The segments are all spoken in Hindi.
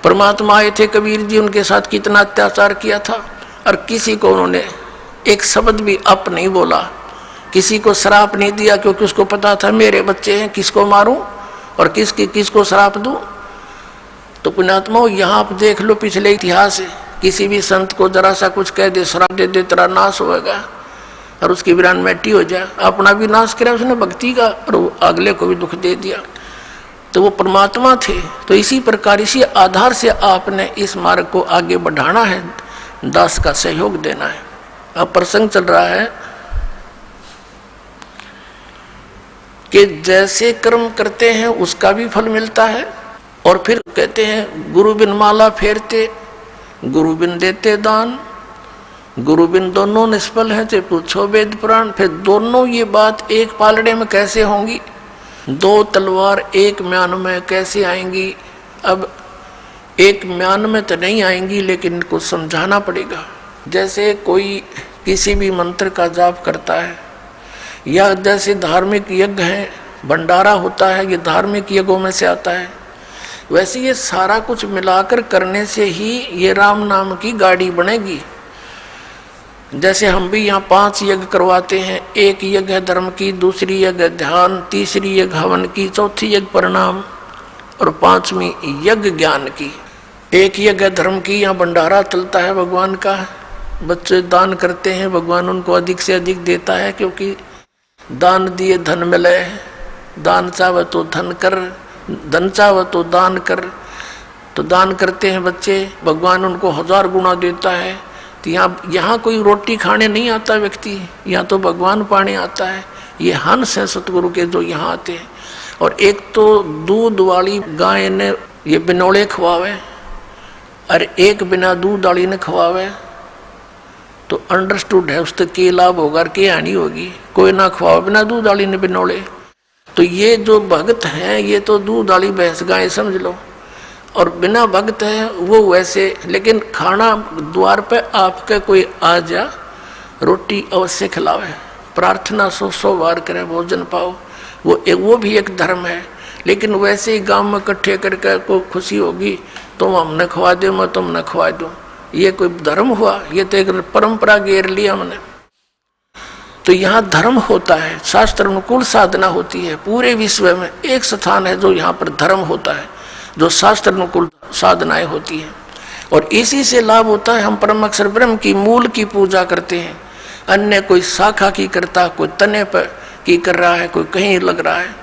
परमात्मा आए थे कबीर जी, उनके साथ कितना अत्याचार किया था, और किसी को उन्होंने एक शब्द भी अप नहीं बोला, किसी को श्राप नहीं दिया, क्योंकि उसको पता था मेरे बच्चे हैं, किसको मारूं और किसको श्राप दूं। तो पुण्यात्माओं, यहाँ आप देख लो पिछले इतिहास से, किसी भी संत को जरा सा कुछ कह दे, श्राप दे दे, तेरा नाश होगा और उसकी वीरान मिट्टी हो जाए, अपना भी नाश किया उसने भक्ति का, और अगले को भी दुख दे दिया। तो वो परमात्मा थे। तो इसी प्रकार इसी आधार से आपने इस मार्ग को आगे बढ़ाना है, दास का सहयोग देना है। अब प्रसंग चल रहा है कि जैसे कर्म करते हैं उसका भी फल मिलता है, और फिर कहते हैं गुरु बिन माला फेरते, गुरु बिन देते दान, गुरु बिन दोनों निष्फल है, चाहे पूछो वेद पुराण। फिर दोनों ये बात एक पालड़े में कैसे होंगी, दो तलवार एक म्यान में कैसे आएंगी। अब एक म्यान में तो नहीं आएंगी, लेकिन इनको समझाना पड़ेगा। जैसे कोई किसी भी मंत्र का जाप करता है, या जैसे धार्मिक यज्ञ है, भंडारा होता है, ये धार्मिक यज्ञों में से आता है, वैसे ये सारा कुछ मिलाकर करने से ही ये राम नाम की गाड़ी बनेगी। जैसे हम भी यहाँ 5 यज्ञ करवाते हैं, एक यज्ञ है धर्म की, दूसरी यज्ञ ध्यान, तीसरी यज्ञ हवन की, चौथी यज्ञ प्रणाम, और 5वीं यज्ञ ज्ञान की। एक यज्ञ धर्म की, यहाँ भंडारा चलता है भगवान का, बच्चे दान करते हैं, भगवान उनको अधिक से अधिक देता है, क्योंकि दान दिए धन मिले, दान चाहे तो धन कर, धन चाहे तो दान कर। तो दान करते हैं बच्चे, भगवान उनको 1000 गुना देता है। तो यहाँ कोई रोटी खाने नहीं आता व्यक्ति, यहाँ तो भगवान पाने आता है। ये हंस है सतगुरु के जो यहाँ आते हैं। और एक तो दूध वाली गाय ने ये बिनोले खवावे, और एक बिना दूध वाली ने खवावे, तो अंडरस्टूड है उससे के लाभ होगा और के हानि होगी। कोई ना खवावे बिना दूध वाली ने बिनोले। तो ये जो भगत हैं ये तो दूध वाली भैंस गाय समझ लो, और बिना भक्त है वो वैसे। लेकिन खाना द्वार पे आपके कोई आ जा, रोटी अवश्य खिलावे, प्रार्थना 100 बार करे, भोजन पाओ, वो भी एक धर्म है। लेकिन वैसे ही गांव में इकट्ठे करके कोई खुशी होगी, तुम हमने खवा दो, मैं तुमने खवा दूँ, ये कोई धर्म हुआ? ये तो एक परंपरा घेर लिया हमने। तो यहाँ धर्म होता है, शास्त्र अनुकूल साधना होती है। पूरे विश्व में एक स्थान है जो यहाँ पर धर्म होता है, जो शास्त्र अनुकूल साधनाएं होती हैं, और इसी से लाभ होता है। हम परम अक्षर ब्रह्म की मूल की पूजा करते हैं, अन्य कोई शाखा की करता, कोई तने पर की कर रहा है, कोई कहीं लग रहा है।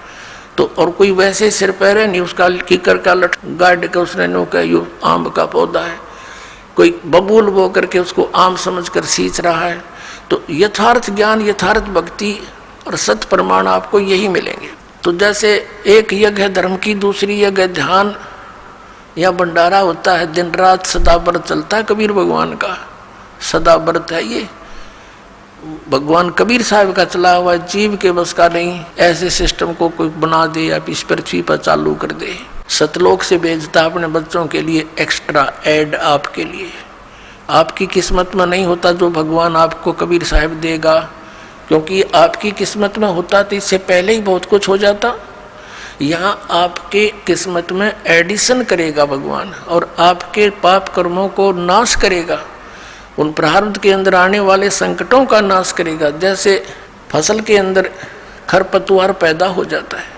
तो और कोई वैसे सिर पैर नहीं, उसका कीकर का लट गाड़ के उसने नो का यू आम का पौधा है, कोई बबूल बो करके उसको आम समझकर सींच रहा है। तो यथार्थ ज्ञान, यथार्थ भक्ति और सत्य प्रमाण आपको यही मिलेंगे। तो जैसे एक यज्ञ है धर्म की, दूसरी यज्ञ ध्यान या भंडारा होता है, दिन रात सदा व्रत चलता है कबीर भगवान का, सदा व्रत है ये। भगवान कबीर साहब का चला हुआ जीव के बस का नहीं, ऐसे सिस्टम को कोई बना दे या इस पृथ्वी पर चालू कर दे। सतलोक से भेजता अपने बच्चों के लिए एक्स्ट्रा ऐड आपके लिए। आपकी किस्मत में नहीं होता जो भगवान आपको कबीर साहब देगा, क्योंकि आपकी किस्मत में होता तो इससे पहले ही बहुत कुछ हो जाता। यहाँ आपके किस्मत में एडिशन करेगा भगवान, और आपके पाप कर्मों को नाश करेगा, उन प्रारब्ध के अंदर आने वाले संकटों का नाश करेगा। जैसे फसल के अंदर खरपतवार पैदा हो जाता है,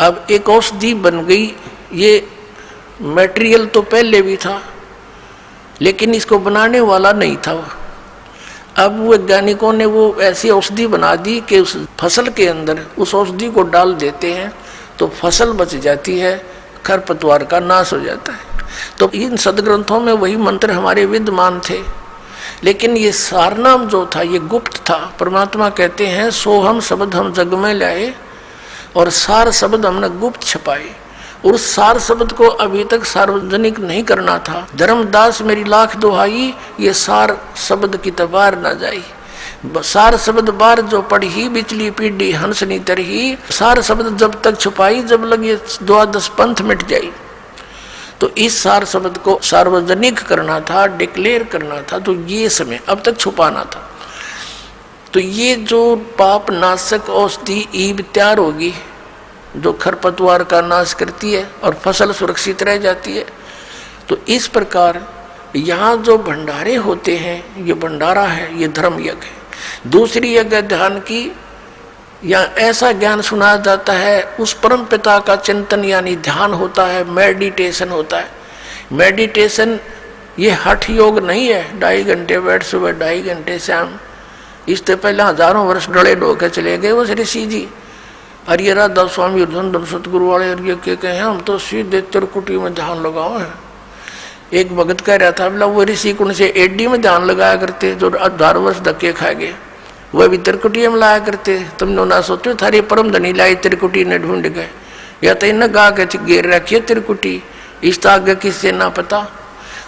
अब एक औषधि बन गई। ये मटेरियल तो पहले भी था, लेकिन इसको बनाने वाला नहीं था। अब वैज्ञानिकों ने वो ऐसी औषधि बना दी कि उस फसल के अंदर उस औषधि को डाल देते हैं तो फसल बच जाती है, खरपतवार का नाश हो जाता है। तो इन सदग्रंथों में वही मंत्र हमारे विद्यमान थे, लेकिन ये सारनाम जो था ये गुप्त था। परमात्मा कहते हैं सोहम शब्द हम जग में लाए, और सार शब्द हमने गुप्त छपाए। और उस सार शब्द को अभी तक सार्वजनिक नहीं करना था। धर्मदास मेरी लाख दुहाई, ये सार शब्द की तबार न जाई। सार शब्द बार जो पढ़ी बिचली पीढ़ी हंसनी तरही, सार शब्द जब तक छुपाई जब लगे द्वादश पंथ मिट जाई। तो इस सार शब्द को सार्वजनिक करना था, डिक्लेयर करना था, तो ये समय अब तक छुपाना था। तो ये जो पाप नाशक औषधि ईब तैयार होगी, जो खरपतवार का नाश करती है और फसल सुरक्षित रह जाती है। तो इस प्रकार यहाँ जो भंडारे होते हैं, ये भंडारा है, ये धर्म यज्ञ है। दूसरी यज्ञ ध्यान की, या ऐसा ज्ञान सुनाया जाता है, उस परम पिता का चिंतन यानी ध्यान होता है, मेडिटेशन होता है। मेडिटेशन ये हठ योग नहीं है, 2.5 घंटे बैठ सुबह 2.5 घंटे शाम। इससे पहले हजारों वर्ष डड़े ढोके चले गए वो ऋषि जी। और ये राधा स्वामी धन सतगुरु वाले और ये क्या कहे, हम तो सीधे त्रिकुटी में ध्यान लगाओ है। एक भगत कह रहा था, बोला वो ऋषि कुंड से एडी में ध्यान लगाया करते, जो 18 वर्ष धक्के खा गए, वह भी त्रिकुटी में लाया करते। तुमने ना सोचो थारी परम धनी लाई त्रिकुटी ने ढूंढ गए, या तो इन गा के गिर रखिए त्रिकुटी, इस आगे किससे ना पता,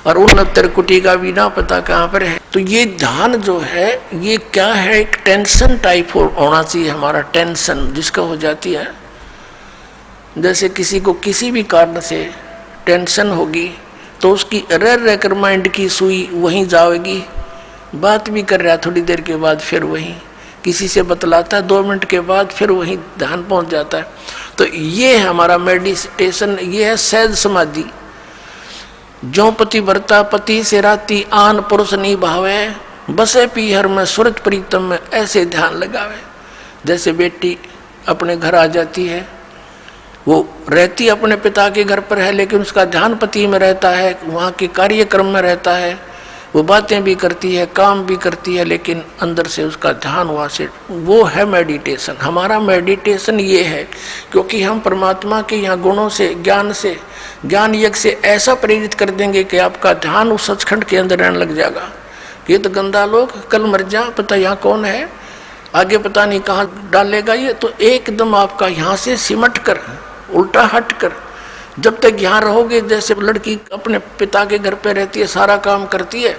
और उन त्रिकुटी का भी ना पता कहाँ पर है। तो ये ध्यान जो है ये क्या है, एक टेंशन टाइप होना चाहिए हमारा, टेंशन जिसका हो जाती है। जैसे किसी को किसी भी कारण से टेंशन होगी तो उसकी रह रह कर माइंड की सुई वहीं जाएगी, बात भी कर रहा है, थोड़ी देर के बाद फिर वहीं किसी से बतलाता है, 2 मिनट के बाद फिर वहीं ध्यान पहुंच जाता है। तो ये है हमारा मेडिटेशन, ये है सहज समाधि। जो पति भरता पति से राती आन पुरुष नहीं भावे, बसे पीहर में सुरत प्रीतम में ऐसे ध्यान लगावे। जैसे बेटी अपने घर आ जाती है, वो रहती अपने पिता के घर पर है, लेकिन उसका ध्यान पति में रहता है, वहाँ के कार्यक्रम में रहता है, वो बातें भी करती है, काम भी करती है, लेकिन अंदर से उसका ध्यान वहाँ से, वो है मेडिटेशन। हमारा मेडिटेशन ये है, क्योंकि हम परमात्मा के यहाँ गुणों से, ज्ञान यज्ञ से ऐसा प्रेरित कर देंगे कि आपका ध्यान उस सचखंड के अंदर रहने लग जाएगा। ये तो गंदा लोग, कल मर जा, पता यहाँ कौन है, आगे पता नहीं कहाँ डालेगा ये, तो एकदम आपका यहाँ से सिमट कर, उल्टा हट कर, जब तक यहाँ रहोगे, जैसे लड़की अपने पिता के घर पे रहती है, सारा काम करती है,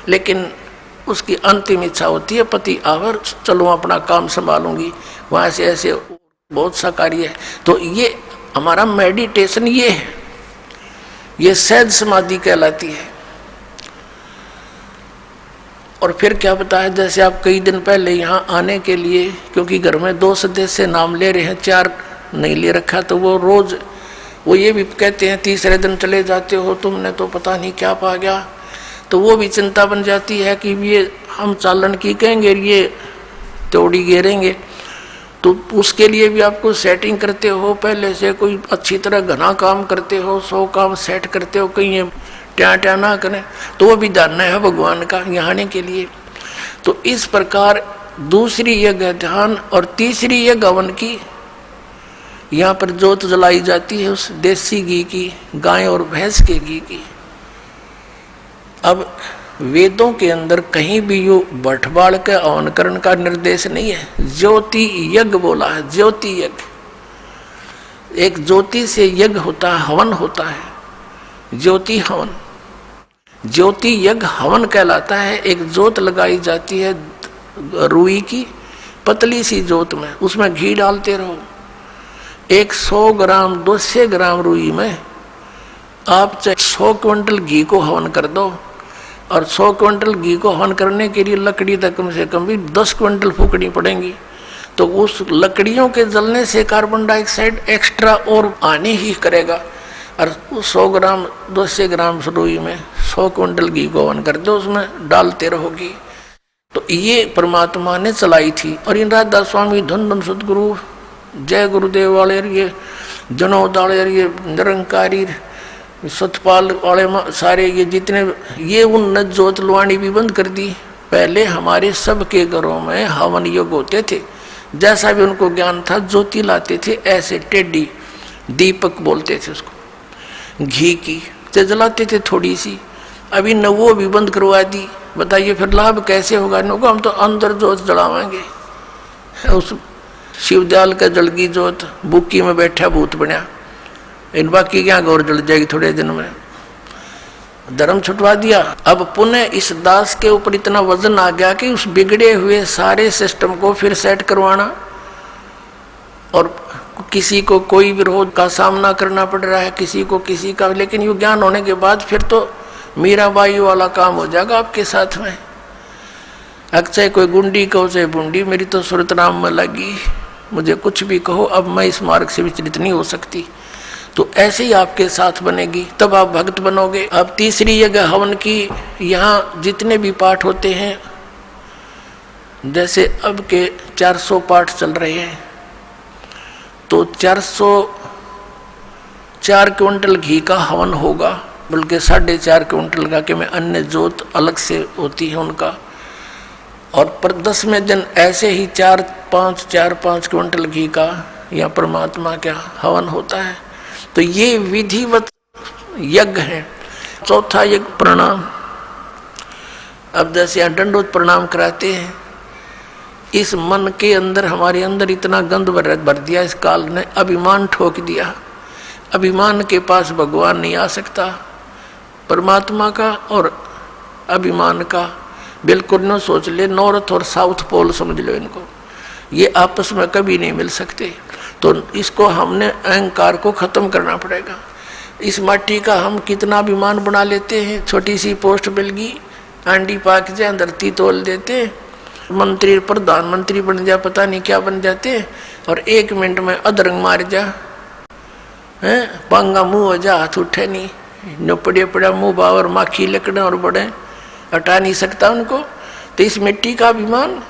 लेकिन उसकी अंतिम इच्छा होती है पति आवर, चलो अपना काम संभालूंगी, वहाँ से ऐसे बहुत सा कार्य है। तो ये हमारा मेडिटेशन ये है, ये सहज समाधि कहलाती है। और फिर क्या पता है, जैसे आप कई दिन पहले यहाँ आने के लिए, क्योंकि घर में 2 सदस्य नाम ले रहे हैं, 4 नहीं ले रखा, तो वो रोज वो ये भी कहते हैं तीसरे दिन चले जाते हो, तुमने तो पता नहीं क्या पा गया। तो वो भी चिंता बन जाती है कि ये हम चालन की कहेंगे, ये तोड़ी गिरेंगे। तो उसके लिए भी आपको सेटिंग करते हो, पहले से कोई अच्छी तरह घना काम करते हो, 100 काम सेट करते हो, कहीं ये ट्या ना करें, तो वो भी जानना है भगवान का यहाँ आने के लिए। तो इस प्रकार दूसरी यज्ञ ध्यान और तीसरी यज्ञ हवन की। यहाँ पर जोत जलाई जाती है उस देसी घी की, गाय और भैंस के घी की। अब वेदों के अंदर कहीं भी यो बटवाड़ के हवन करने का निर्देश नहीं है, ज्योति यज्ञ बोला है, ज्योति यज्ञ। एक ज्योति से यज्ञ होता है, हवन होता है, ज्योति हवन। ज्योति यज्ञ हवन कहलाता है। एक जोत लगाई जाती है रुई की, पतली सी जोत में, उसमें घी डालते रहो। 100 ग्राम 200 ग्राम रुई में आप चाहे 100 क्विंटल घी को हवन कर दो, और 100 क्विंटल घी को हवन करने के लिए लकड़ी तक कम से कम भी 10 क्विंटल फूकनी पड़ेंगी। तो उस लकड़ियों के जलने से कार्बन डाइऑक्साइड एक्स्ट्रा और आने ही करेगा। और 100 ग्राम 200 ग्राम रुई में 100 क्विंटल घी को हवन कर दो, उसमें डालते रहोगी। तो ये परमात्मा ने चलाई थी। और इन राधा स्वामी धन सतगुरु जय गुरुदेव वाले, ये जनोद वाले, ये निरंकारी सतपाल वाले, सारे ये जितने, ये उन्नत जोत लुआनी भी बंद कर दी। पहले हमारे सबके घरों में हवन योग होते थे, जैसा भी उनको ज्ञान था ज्योति लाते थे, ऐसे टेढ़ी दीपक बोलते थे उसको, घी की से जलाते थे थोड़ी सी। अभी न वो भी बंद करवा दी, बताइए फिर लाभ कैसे होगा। इनको हम तो अंदर जोत जलावाएंगे, उस शिवदयाल का जलगी जोत, बुक्की में बैठा भूत बना, इन बाकी क्या गौर जल जाएगी थोड़े दिन में। धर्म छुटवा दिया। अब पुनः इस दास के ऊपर इतना वजन आ गया कि उस बिगड़े हुए सारे सिस्टम को फिर सेट करवाना, और किसी को कोई विरोध का सामना करना पड़ रहा है, किसी को किसी का। लेकिन ये ज्ञान होने के बाद फिर तो मीराबाई वाला काम हो जाएगा आपके साथ में। चाहे कोई गुंडी कहो चाहे बुंडी, मेरी तो सूरत नाम में लगी, मुझे कुछ भी कहो, अब मैं इस मार्ग से विचलित नहीं हो सकती। तो ऐसे ही आपके साथ बनेगी, तब आप भक्त बनोगे। अब तीसरी जगह हवन की, यहाँ जितने भी पाठ होते हैं, जैसे अब के 400 पाठ चल रहे हैं, तो 404 क्विंटल घी का हवन होगा, बल्कि 4.5 क्विंटल का, कि मैं अन्य जोत अलग से होती है उनका। और पर 10वें दिन ऐसे ही 4-5 क्विंटल घी का या परमात्मा का हवन होता है। तो ये विधिवत यज्ञ है। चौथा यज्ञ प्रणाम। अब जैसे यहाँ दंडोत प्रणाम कराते हैं, इस मन के अंदर, हमारे अंदर इतना गंद भर दिया इस काल ने, अभिमान ठोक दिया। अभिमान के पास भगवान नहीं आ सकता। परमात्मा का और अभिमान का बिल्कुल न सोच ले, नॉर्थ और साउथ पोल समझ लो इनको, ये आपस में कभी नहीं मिल सकते। तो इसको हमने अहंकार को खत्म करना पड़ेगा। इस माटी का हम कितना अभिमान बना लेते हैं, छोटी सी पोस्ट मिल गई, आंडी पाक जाए, धरती तोल देते, मंत्री प्रधानमंत्री बन जा, पता नहीं क्या बन जाते, और 1 मिनट में अधरंग मार जा, है पांगा मुंह हो जा, हाथ उठे नहीं, न पड़ा मुंह बावर माखी लकड़े और बड़े, हटा नहीं सकता उनको। तो इस मिट्टी का अभिमान,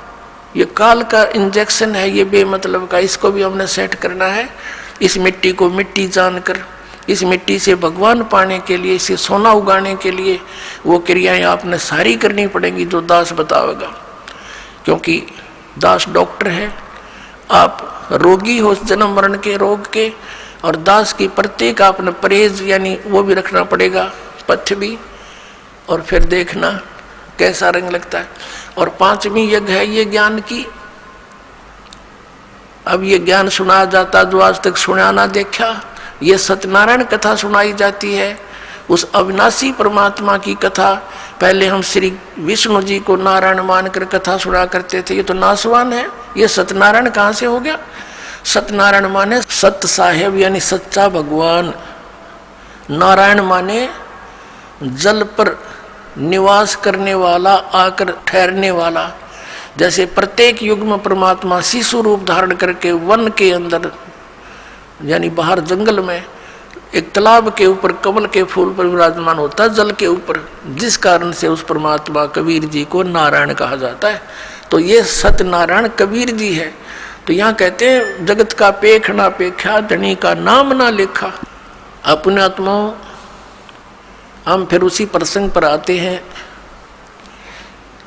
ये काल का इंजेक्शन है, ये बेमतलब का, इसको भी हमने सेट करना है। इस मिट्टी को मिट्टी जानकर, इस मिट्टी से भगवान पाने के लिए, इसे सोना उगाने के लिए वो क्रियाएं आपने सारी करनी पड़ेंगी जो दास बतावेगा। क्योंकि दास डॉक्टर है, आप रोगी हो जन्म मरण के रोग के, और दास की प्रत्येक आपने परहेज यानी वो भी रखना पड़ेगा, पथ्य भी, और फिर देखना कैसा रंग लगता है। और 5वीं यज्ञ है ये ज्ञान की। अब ये ज्ञान सुनाया जाता जो आज तक सुना ना देखा, ये सत्यनारायण कथा सुनाई जाती है, उस अविनाशी परमात्मा की कथा। पहले हम श्री विष्णु जी को नारायण मानकर कथा सुना करते थे, ये तो नासवान है, ये सत्यनारायण कहाँ से हो गया। सत्यनारायण माने सत्य साहेब यानी सच्चा भगवान, नारायण माने जल पर निवास करने वाला, आकर ठहरने वाला। जैसे प्रत्येक युग में परमात्मा शिशु रूप धारण करके वन के अंदर यानी बाहर जंगल में एक तालाब के ऊपर कमल के फूल पर विराजमान होता है, जल के ऊपर, जिस कारण से उस परमात्मा कबीर जी को नारायण कहा जाता है। तो ये सत्यनारायण कबीर जी है। तो यहाँ कहते हैं जगत का पेख ना पेखा, धनी का नाम ना लेखा। अपने आत्माओं, हम फिर उसी प्रसंग पर आते हैं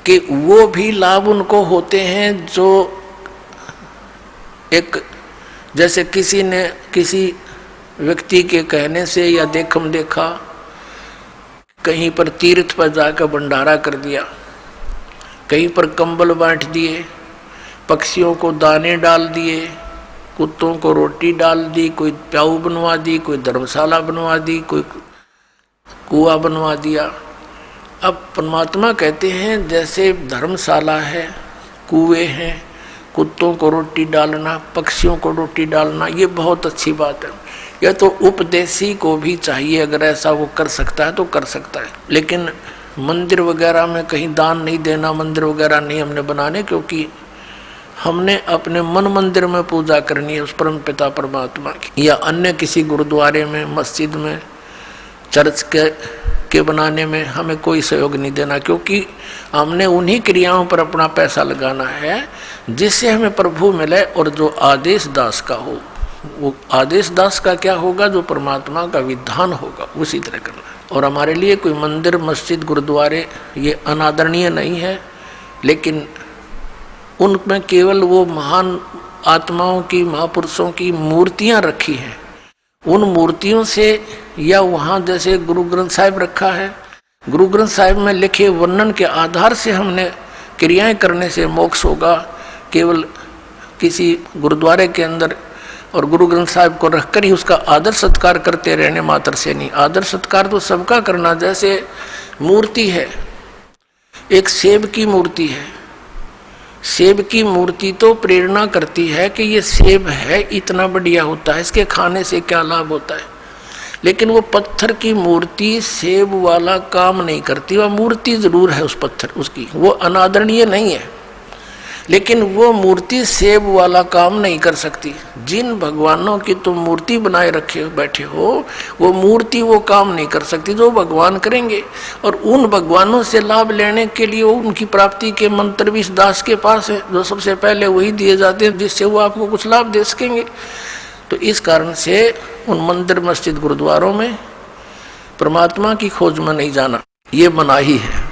कि वो भी लाभ उनको होते हैं जो एक, जैसे किसी ने किसी व्यक्ति के कहने से या देखम देखा कहीं पर तीर्थ पर जाकर भंडारा कर दिया, कहीं पर कंबल बांट दिए, पक्षियों को दाने डाल दिए, कुत्तों को रोटी डाल दी, कोई प्याऊ बनवा दी, कोई धर्मशाला बनवा दी, कोई कुआं बनवा दिया। अब परमात्मा कहते हैं जैसे धर्मशाला है, कुएं हैं, कुत्तों को रोटी डालना, पक्षियों को रोटी डालना, ये बहुत अच्छी बात है। यह तो उपदेशी को भी चाहिए, अगर ऐसा वो कर सकता है तो कर सकता है। लेकिन मंदिर वगैरह में कहीं दान नहीं देना, मंदिर वगैरह नहीं हमने बनाने, क्योंकि हमने अपने मन मंदिर में पूजा करनी है उस परम पिता परमात्मा की, या अन्य किसी गुरुद्वारे में, मस्जिद में, चर्च के बनाने में हमें कोई सहयोग नहीं देना, क्योंकि हमने उन्हीं क्रियाओं पर अपना पैसा लगाना है जिससे हमें प्रभु मिले। और जो आदेश दास का हो, वो आदेश दास का क्या होगा, जो परमात्मा का विधान होगा उसी तरह करना है। और हमारे लिए कोई मंदिर, मस्जिद, गुरुद्वारे ये अनादरणीय नहीं है, लेकिन उनमें केवल वो महान आत्माओं की, महापुरुषों की मूर्तियां रखी हैं। उन मूर्तियों से, या वहाँ जैसे गुरु ग्रंथ साहिब रखा है, गुरु ग्रंथ साहिब में लिखे वर्णन के आधार से हमने क्रियाएं करने से मोक्ष होगा। केवल किसी गुरुद्वारे के अंदर और गुरु ग्रंथ साहिब को रखकर ही उसका आदर सत्कार करते रहने मात्र से नहीं। आदर सत्कार तो सबका करना। जैसे मूर्ति है, एक सेब की मूर्ति है, सेब की मूर्ति तो प्रेरणा करती है कि ये सेब है, इतना बढ़िया होता है, इसके खाने से क्या लाभ होता है। लेकिन वो पत्थर की मूर्ति सेब वाला काम नहीं करती। वह मूर्ति जरूर है उस पत्थर उसकी, वो अनादरणीय नहीं है, लेकिन वो मूर्ति सेब वाला काम नहीं कर सकती। जिन भगवानों की तुम मूर्ति बनाए रखे बैठे हो, वो मूर्ति वो काम नहीं कर सकती जो भगवान करेंगे। और उन भगवानों से लाभ लेने के लिए उनकी प्राप्ति के मंत्र भी इस दास के पास है, जो सबसे पहले वही दिए जाते हैं जिससे वो आपको कुछ लाभ दे सकेंगे। तो इस कारण से उन मंदिर मस्जिद गुरुद्वारों में परमात्मा की खोज में नहीं जाना, ये मनाही है।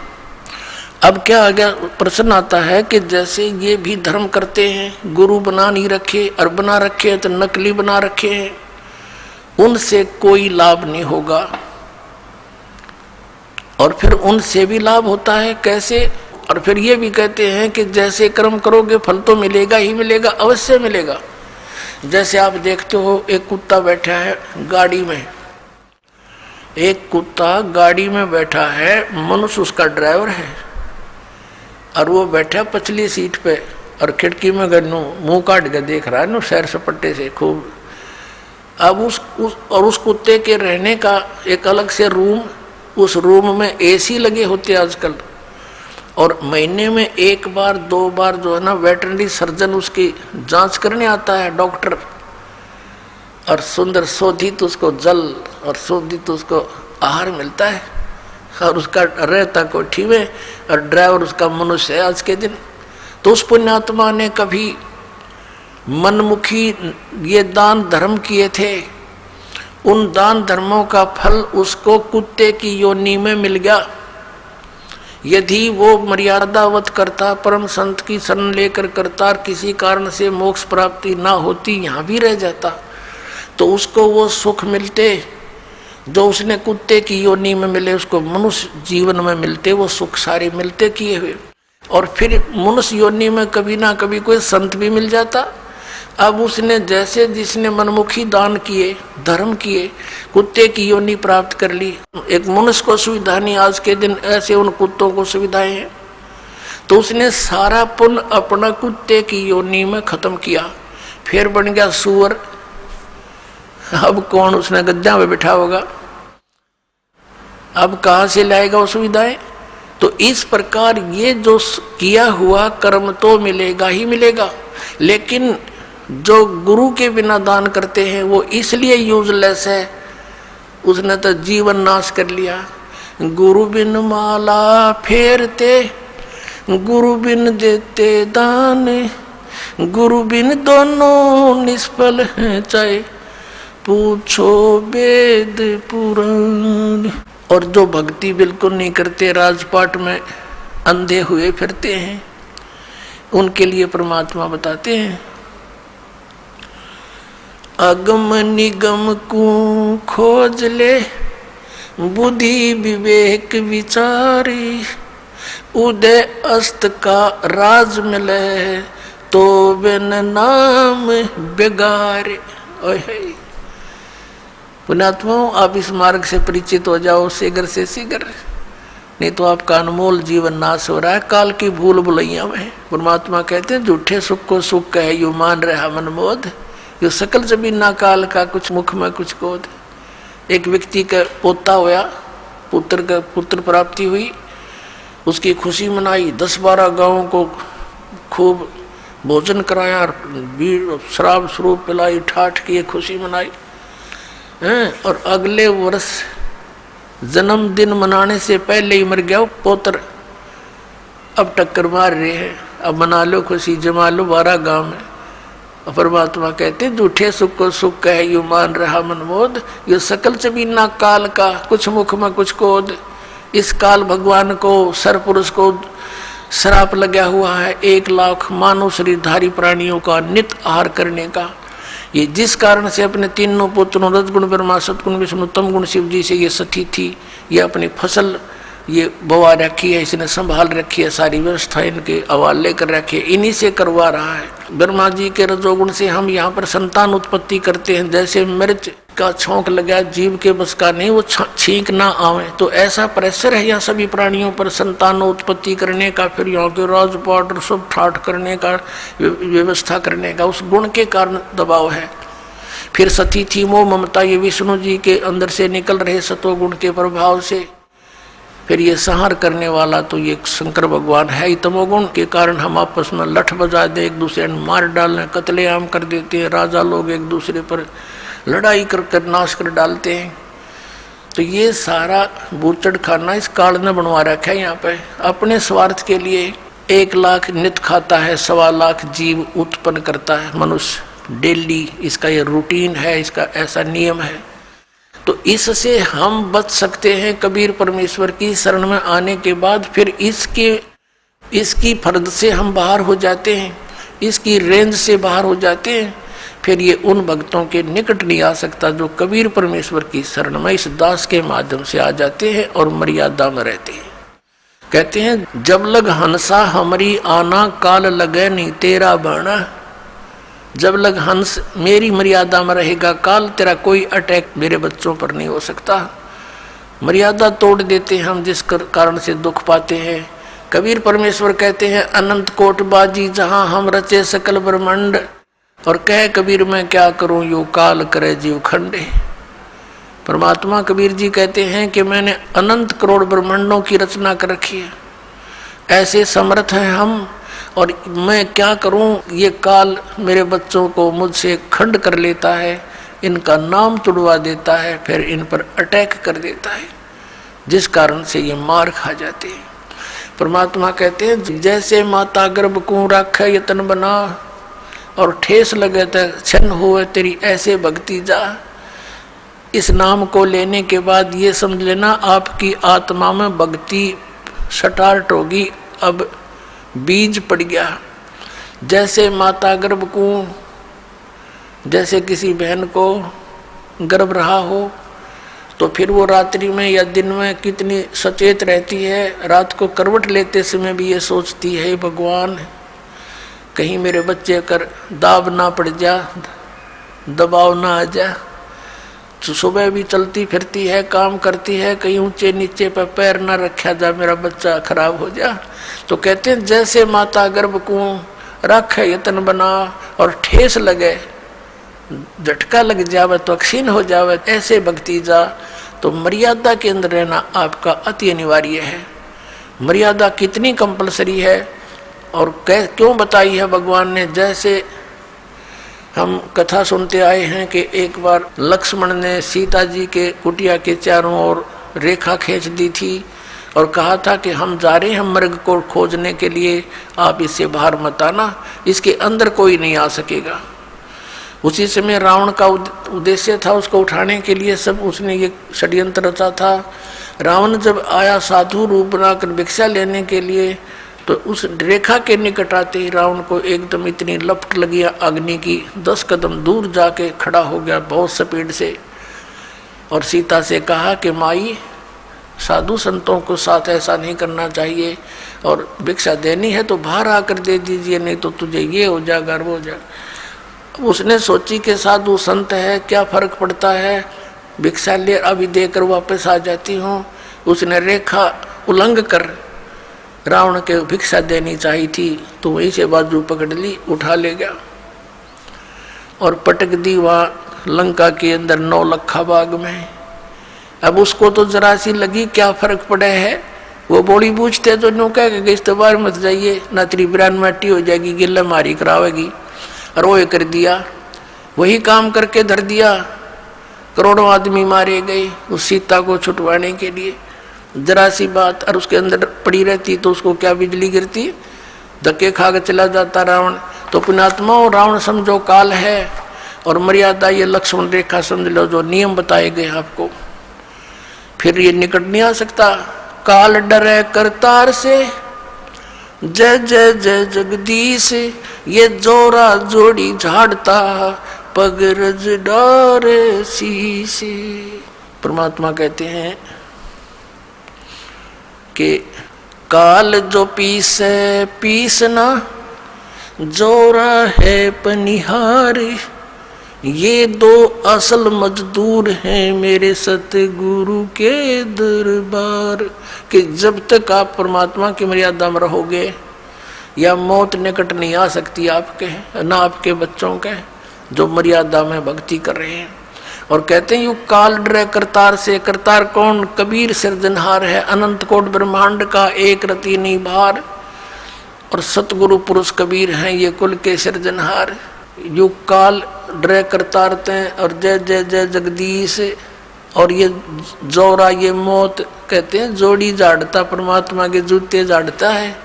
अब क्या आ गया, प्रश्न आता है कि जैसे ये भी धर्म करते हैं, गुरु बना नहीं रखे और बना रखे हैं तो नकली बना रखे हैं, उनसे कोई लाभ नहीं होगा। और फिर उनसे भी लाभ होता है, कैसे? और फिर ये भी कहते हैं कि जैसे कर्म करोगे फल तो मिलेगा ही मिलेगा, अवश्य मिलेगा। जैसे आप देखते हो एक कुत्ता बैठा है गाड़ी में, एक कुत्ता गाड़ी में बैठा है, मनुष्य उसका ड्राइवर है और वो बैठा पछली सीट पे और खिड़की में गन्नू मुंह काट के देख रहा है नो सैर सपट्टे से खूब। अब उस कुत्ते के रहने का एक अलग से रूम, उस रूम में एसी लगे होते आजकल, और महीने में एक बार दो बार जो है ना वेटरनरी सर्जन उसकी जांच करने आता है डॉक्टर, और सुंदर शोधित उसको जल और शोधित उसको आहार मिलता है, और उसका रहता कोठी में, और ड्राइवर उसका मनुष्य है आज के दिन। तो उस पुण्यात्मा ने कभी मनमुखी ये दान धर्म किए थे, उन दान धर्मों का फल उसको कुत्ते की योनि में मिल गया। यदि वो मर्यादावत करता, परम संत की शरण लेकर करता, किसी कारण से मोक्ष प्राप्ति ना होती, यहाँ भी रह जाता, तो उसको वो सुख मिलते जो उसने कुत्ते की योनि में मिले, उसको मनुष्य जीवन में मिलते वो सुख सारे मिलते किए हुए। और फिर मनुष्य योनि में कभी ना कभी कोई संत भी मिल जाता। अब उसने जैसे जिसने मनमुखी दान किए, धर्म किए, कुत्ते की योनि प्राप्त कर ली। एक मनुष्य को सुविधा नहीं आज के दिन, ऐसे उन कुत्तों को सुविधाएं हैं। तो उसने सारा पुण्य अपना कुत्ते की योनि में खत्म किया, फिर बन गया सुअर। अब कौन उसने गद्दा में बिठा होगा, अब कहाँ से लाएगा वो सुविधाएं? तो इस प्रकार ये जो किया हुआ कर्म तो मिलेगा ही मिलेगा, लेकिन जो गुरु के बिना दान करते हैं वो इसलिए यूजलेस है, उसने तो जीवन नाश कर लिया। गुरु बिन माला फेरते, गुरु बिन देते दान, गुरु बिन दोनों निष्फल हैं, चाहे पूछो वेद पुराण। और जो भक्ति बिल्कुल नहीं करते, राजपाट में अंधे हुए फिरते हैं, उनके लिए परमात्मा बताते हैं, अगम निगम को खोज ले, बुद्धि विवेक विचारी, उदय अस्त का राज मिले, तो बिन नाम बेगारे। पुण्यात्माओं, आप इस मार्ग से परिचित हो जाओ शीघ्र से शीघ्र, नहीं तो आपका अनमोल जीवन नाश हो रहा है काल की भूल भुलैया में। परमात्मा कहते हैं झूठे सुख को सुख कहे यू मान रहा मनमोद, यो सकल जमीना काल का कुछ मुख में कुछ कोद। एक व्यक्ति का पोता होया, पुत्र प्राप्ति हुई, उसकी खुशी मनाई, 10-12 गाँवों को खूब भोजन कराया, शराब स्वरूप पिलाई, ठाठ की खुशी मनाई। और अगले वर्ष जन्मदिन मनाने से पहले ही मर गया वो पोत्र। अब टक्कर मार रहे हैं, अब मना लो खुशी, जमा लो 12 गाँव में। और परमात्मा कहते हैं झूठे सुख को सुख कहे यू मान रहा मनमोद, ये सकल जमीना काल का कुछ मुख में कुछ कोद। इस काल भगवान को, सरपुरुष को श्राप लगा हुआ है 1 लाख मानव शरीरधारी प्राणियों का नित आहार करने का। ये जिस कारण से अपने तीनों पुत्रों रजगुण ब्रह्मा, सतगुण विष्णु, तम गुण शिव जी से ये सती थी, ये अपनी फसल ये बवा रखी है, इसने संभाल रखी है, सारी व्यवस्था इनके हवाले कर रखी है, इन्हीं से करवा रहा है। ब्रह्मा जी के रजोगुण से हम यहाँ पर संतान उत्पत्ति करते हैं। जैसे मिर्च का छौंक लगा, जीव के बस का नहीं, वो छींक ना आवे, तो ऐसा प्रेशर है यहाँ सभी प्राणियों पर संतान उत्पत्ति करने का, फिर यहाँ के राजपाट और सब ठाठ करने का, व्यवस्था करने का, उस गुण के कारण दबाव है। फिर सती थी मोह ममता, ये विष्णु जी के अंदर से निकल रहे सत्वगुण के प्रभाव से। फिर ये संहार करने वाला तो ये शंकर भगवान है ही। तमोगुण के कारण हम आपस में लठ बजा दे, एक दूसरे ने मार डालने, कत्लेआम कर देते हैं, राजा लोग एक दूसरे पर लड़ाई कर नाश कर डालते हैं। तो ये सारा बूचड़ खाना इस काल ने बनवा रखा है। यहाँ पे अपने स्वार्थ के लिए 1 लाख नित खाता है, 1.25 लाख जीव उत्पन्न करता है मनुष्य डेली। इसका ये रूटीन है, इसका ऐसा नियम है। तो इससे हम बच सकते हैं कबीर परमेश्वर की शरण में आने के बाद। फिर इसकी फर्द से हम बाहर हो जाते हैं, इसकी रेंज से बाहर हो जाते हैं। फिर ये उन भक्तों के निकट नहीं आ सकता जो कबीर परमेश्वर की शरण में इस दास के माध्यम से आ जाते हैं और मर्यादा में रहते हैं। कहते हैं जब लग हंसा हमारी आना, काल लगे नहीं तेरा बाणा। जब लग हंस मेरी मर्यादा में रहेगा, काल तेरा कोई अटैक मेरे बच्चों पर नहीं हो सकता। मर्यादा तोड़ देते हैं हम, जिस कारण से दुख पाते हैं। कबीर परमेश्वर कहते हैं अनंत कोट बाजी जहां हम रचे सकल ब्रह्मांड, और कह कबीर मैं क्या करूं यो काल करे जीव खंडे। परमात्मा कबीर जी कहते हैं कि मैंने अनंत करोड़ ब्रह्मांडों की रचना कर रखी है, ऐसे समर्थ हैं हम, और मैं क्या करूं, ये काल मेरे बच्चों को मुझसे खंड कर लेता है, इनका नाम तुड़वा देता है, फिर इन पर अटैक कर देता है, जिस कारण से ये मार खा जाते हैं। परमात्मा कहते हैं जैसे माता गर्भ को राखे यतन बना, और ठेस लगे तो छन हुए तेरी ऐसे भक्ति जा। इस नाम को लेने के बाद ये समझ लेना आपकी आत्मा में भक्ति स्टार्ट होगी, अब बीज पड़ गया। जैसे माता गर्भ को, जैसे किसी बहन को गर्भ रहा हो तो फिर वो रात्रि में या दिन में कितनी सचेत रहती है। रात को करवट लेते समय भी ये सोचती है भगवान कहीं मेरे बच्चे कर दाब ना पड़ जा, दबाव ना आ जा। तो सुबह भी चलती फिरती है, काम करती है, कहीं ऊंचे नीचे पर पैर ना रखा जा, मेरा बच्चा खराब हो जा। तो कहते हैं जैसे माता गर्भ को रख यतन बना, और ठेस लगे, झटका लग जावे तो क्षीण हो जावे, ऐसे भक्ति जा। तो मर्यादा के अंदर रहना आपका अति अनिवार्य है। मर्यादा कितनी कंपलसरी है और क्यों बताई है भगवान ने। जैसे हम कथा सुनते आए हैं कि एक बार लक्ष्मण ने सीता जी के कुटिया के चारों ओर रेखा खींच दी थी और कहा था कि हम जा रहे हैं मृग को खोजने के लिए, आप इससे बाहर मत आना, इसके अंदर कोई नहीं आ सकेगा। उसी समय रावण का उद्देश्य था उसको उठाने के लिए, सब उसने ये षड्यंत्र रचा था। रावण जब आया साधु रूप बनाकर भिक्षा लेने के लिए, तो उस रेखा के निकट आते ही रावण को एकदम इतनी लपट लगी अग्नि की, 10 कदम दूर जाके खड़ा हो गया बहुत स्पीड से, और सीता से कहा कि माई साधु संतों को साथ ऐसा नहीं करना चाहिए, और भिक्षा देनी है तो बाहर आकर दे दीजिए, नहीं तो तुझे ये हो जाएगा वो हो जाएगा। उसने सोची कि साधु संत है, क्या फर्क पड़ता है, भिक्षा ले अभी देकर वापस आ जाती हूँ। उसने रेखा उल्लंघ कर रावण के भिक्षा देनी चाहिए थी, तो वहीं से बाजू पकड़ ली, उठा ले गया और पटक दी वहाँ लंका के अंदर 9 लखा बाग में। अब उसको तो जरा सी लगी क्या फर्क पड़े है, वो बोली बूझते तो नो कह के इस बार मत जाइए, ना तेरी बिरान माटी हो जाएगी, गिल्ला मारी करावेगी, और वो कर दिया, वही काम करके धर दिया। करोड़ों आदमी मारे गए उस सीता को छुटवाने के लिए। जरा सी बात और उसके अंदर पड़ी रहती तो उसको क्या बिजली गिरती, धक्के खा के चला जाता रावण। तो पुण्यात्मा रावण समझो काल है, और मर्यादा ये लक्ष्मण रेखा समझ लो, जो नियम बताए गए आपको, फिर ये निकट नहीं आ सकता। काल डरे करतार से, जय जय जय जगदीश, ये जोरा जोड़ी झाड़ता, पग रज डारे शीश। परमात्मा कहते हैं कि काल जो पीसे पीसना, जोरा है पनिहार, ये 2 असल मजदूर हैं मेरे सतगुरु के दरबार। कि जब तक आप परमात्मा की मर्यादा में रहोगे, या मौत निकट नहीं आ सकती आपके, ना आपके बच्चों के जो मर्यादा में भक्ति कर रहे हैं। और कहते हैं यू काल डरे करतार से। करतार कौन? कबीर सिरजनहार है, अनंत कोट ब्रह्मांड का एक रति नहीं भार। और सतगुरु पुरुष कबीर हैं ये कुल के सिरजनहार। यू काल डरे करतार ते और जय जय जय जगदीश। और ये जोरा ये मौत कहते हैं जोड़ी झाड़ता, परमात्मा के जूते झाड़ता है,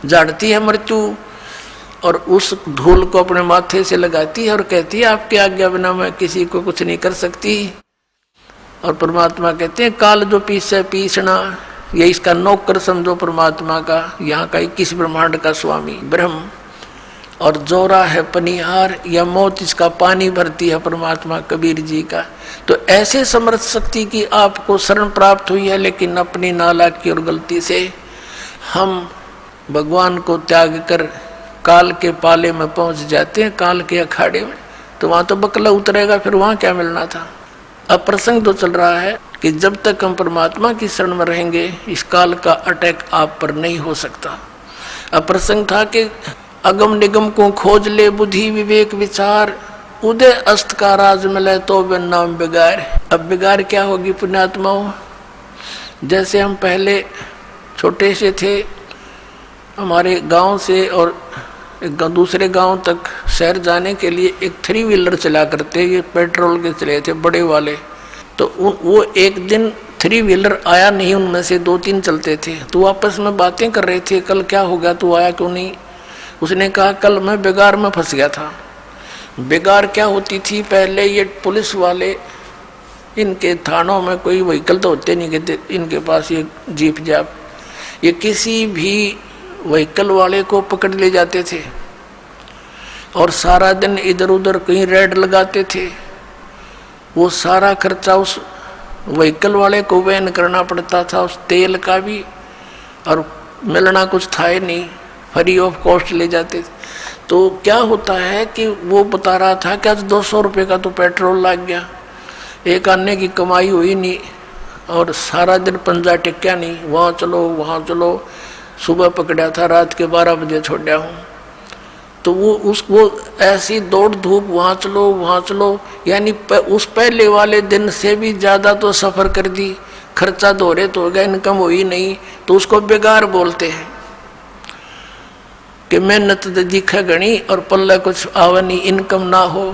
झाड़ती है मृत्यु। और उस धूल को अपने माथे से लगाती है और कहती है आपके आज्ञा बिना मैं किसी को कुछ नहीं कर सकती। और परमात्मा कहते हैं काल जो पीछे पीसना, ये इसका नौकर समझो परमात्मा का, यहाँ का 21 ब्रह्मांड का स्वामी ब्रह्म। और जोरा है पनिहार, या मौत इसका पानी भरती है परमात्मा कबीर जी का। तो ऐसे समर्थ शक्ति की आपको शरण प्राप्त हुई है, लेकिन अपनी नालायकी और गलती से हम भगवान को त्याग कर काल के पाले में पहुंच जाते हैं, काल के अखाड़े में। तो वहां तो बकला उतरेगा, फिर वहां क्या मिलना था। अब प्रसंग तो चल रहा है कि जब तक हम परमात्मा की शरण में रहेंगे इस काल का अटैक आप पर नहीं हो सकता। अब प्रसंग था कि अगम निगम को खोज ले बुद्धि विवेक विचार, उदय अस्त का राज मिले तो बिन नाम बिगाड़। अब बिगाड़ क्या होगी पुण्यात्माओं? जैसे हम पहले छोटे से थे, हमारे गांव से और दूसरे गांव तक शहर जाने के लिए एक 3 व्हीलर चला करते, ये पेट्रोल के चले थे बड़े वाले। तो वो एक दिन 3 व्हीलर आया नहीं, उनमें से 2-3 चलते थे। तो आपस में बातें कर रहे थे, कल क्या हो गया, तू आया क्यों नहीं? उसने कहा कल मैं बेगार में फंस गया था। बेगार क्या होती थी? पहले ये पुलिस वाले, इनके थानों में कोई व्हीकल तो होते नहीं कहते, इनके पास ये जीप जाप, ये किसी भी व्हीकल वाले को पकड़ ले जाते थे और सारा दिन इधर उधर कहीं रेड लगाते थे। वो सारा खर्चा उस व्हीकल वाले को वहन करना पड़ता था, उस तेल का भी, और मिलना कुछ था ही नहीं, फ्री ऑफ कॉस्ट ले जाते थे। तो क्या होता है कि वो बता रहा था कि आज 200 रुपये का तो पेट्रोल लग गया, एक आने की कमाई हुई नहीं, और सारा दिन पंजा टिक्या नहीं, वहाँ चलो वहाँ चलो। सुबह पकड़ा था, रात के 12 बजे छोड़ा हूँ। तो वो ऐसी दौड़ धूप, वहाँ चलो, यानी उस पहले वाले दिन से भी ज़्यादा तो सफ़र कर दी, खर्चा दोहरे तो हो गया, इनकम हुई नहीं। तो उसको बेगार बोलते हैं कि मेहनत दिखे गणी और पल्ला कुछ आवनी, इनकम ना हो।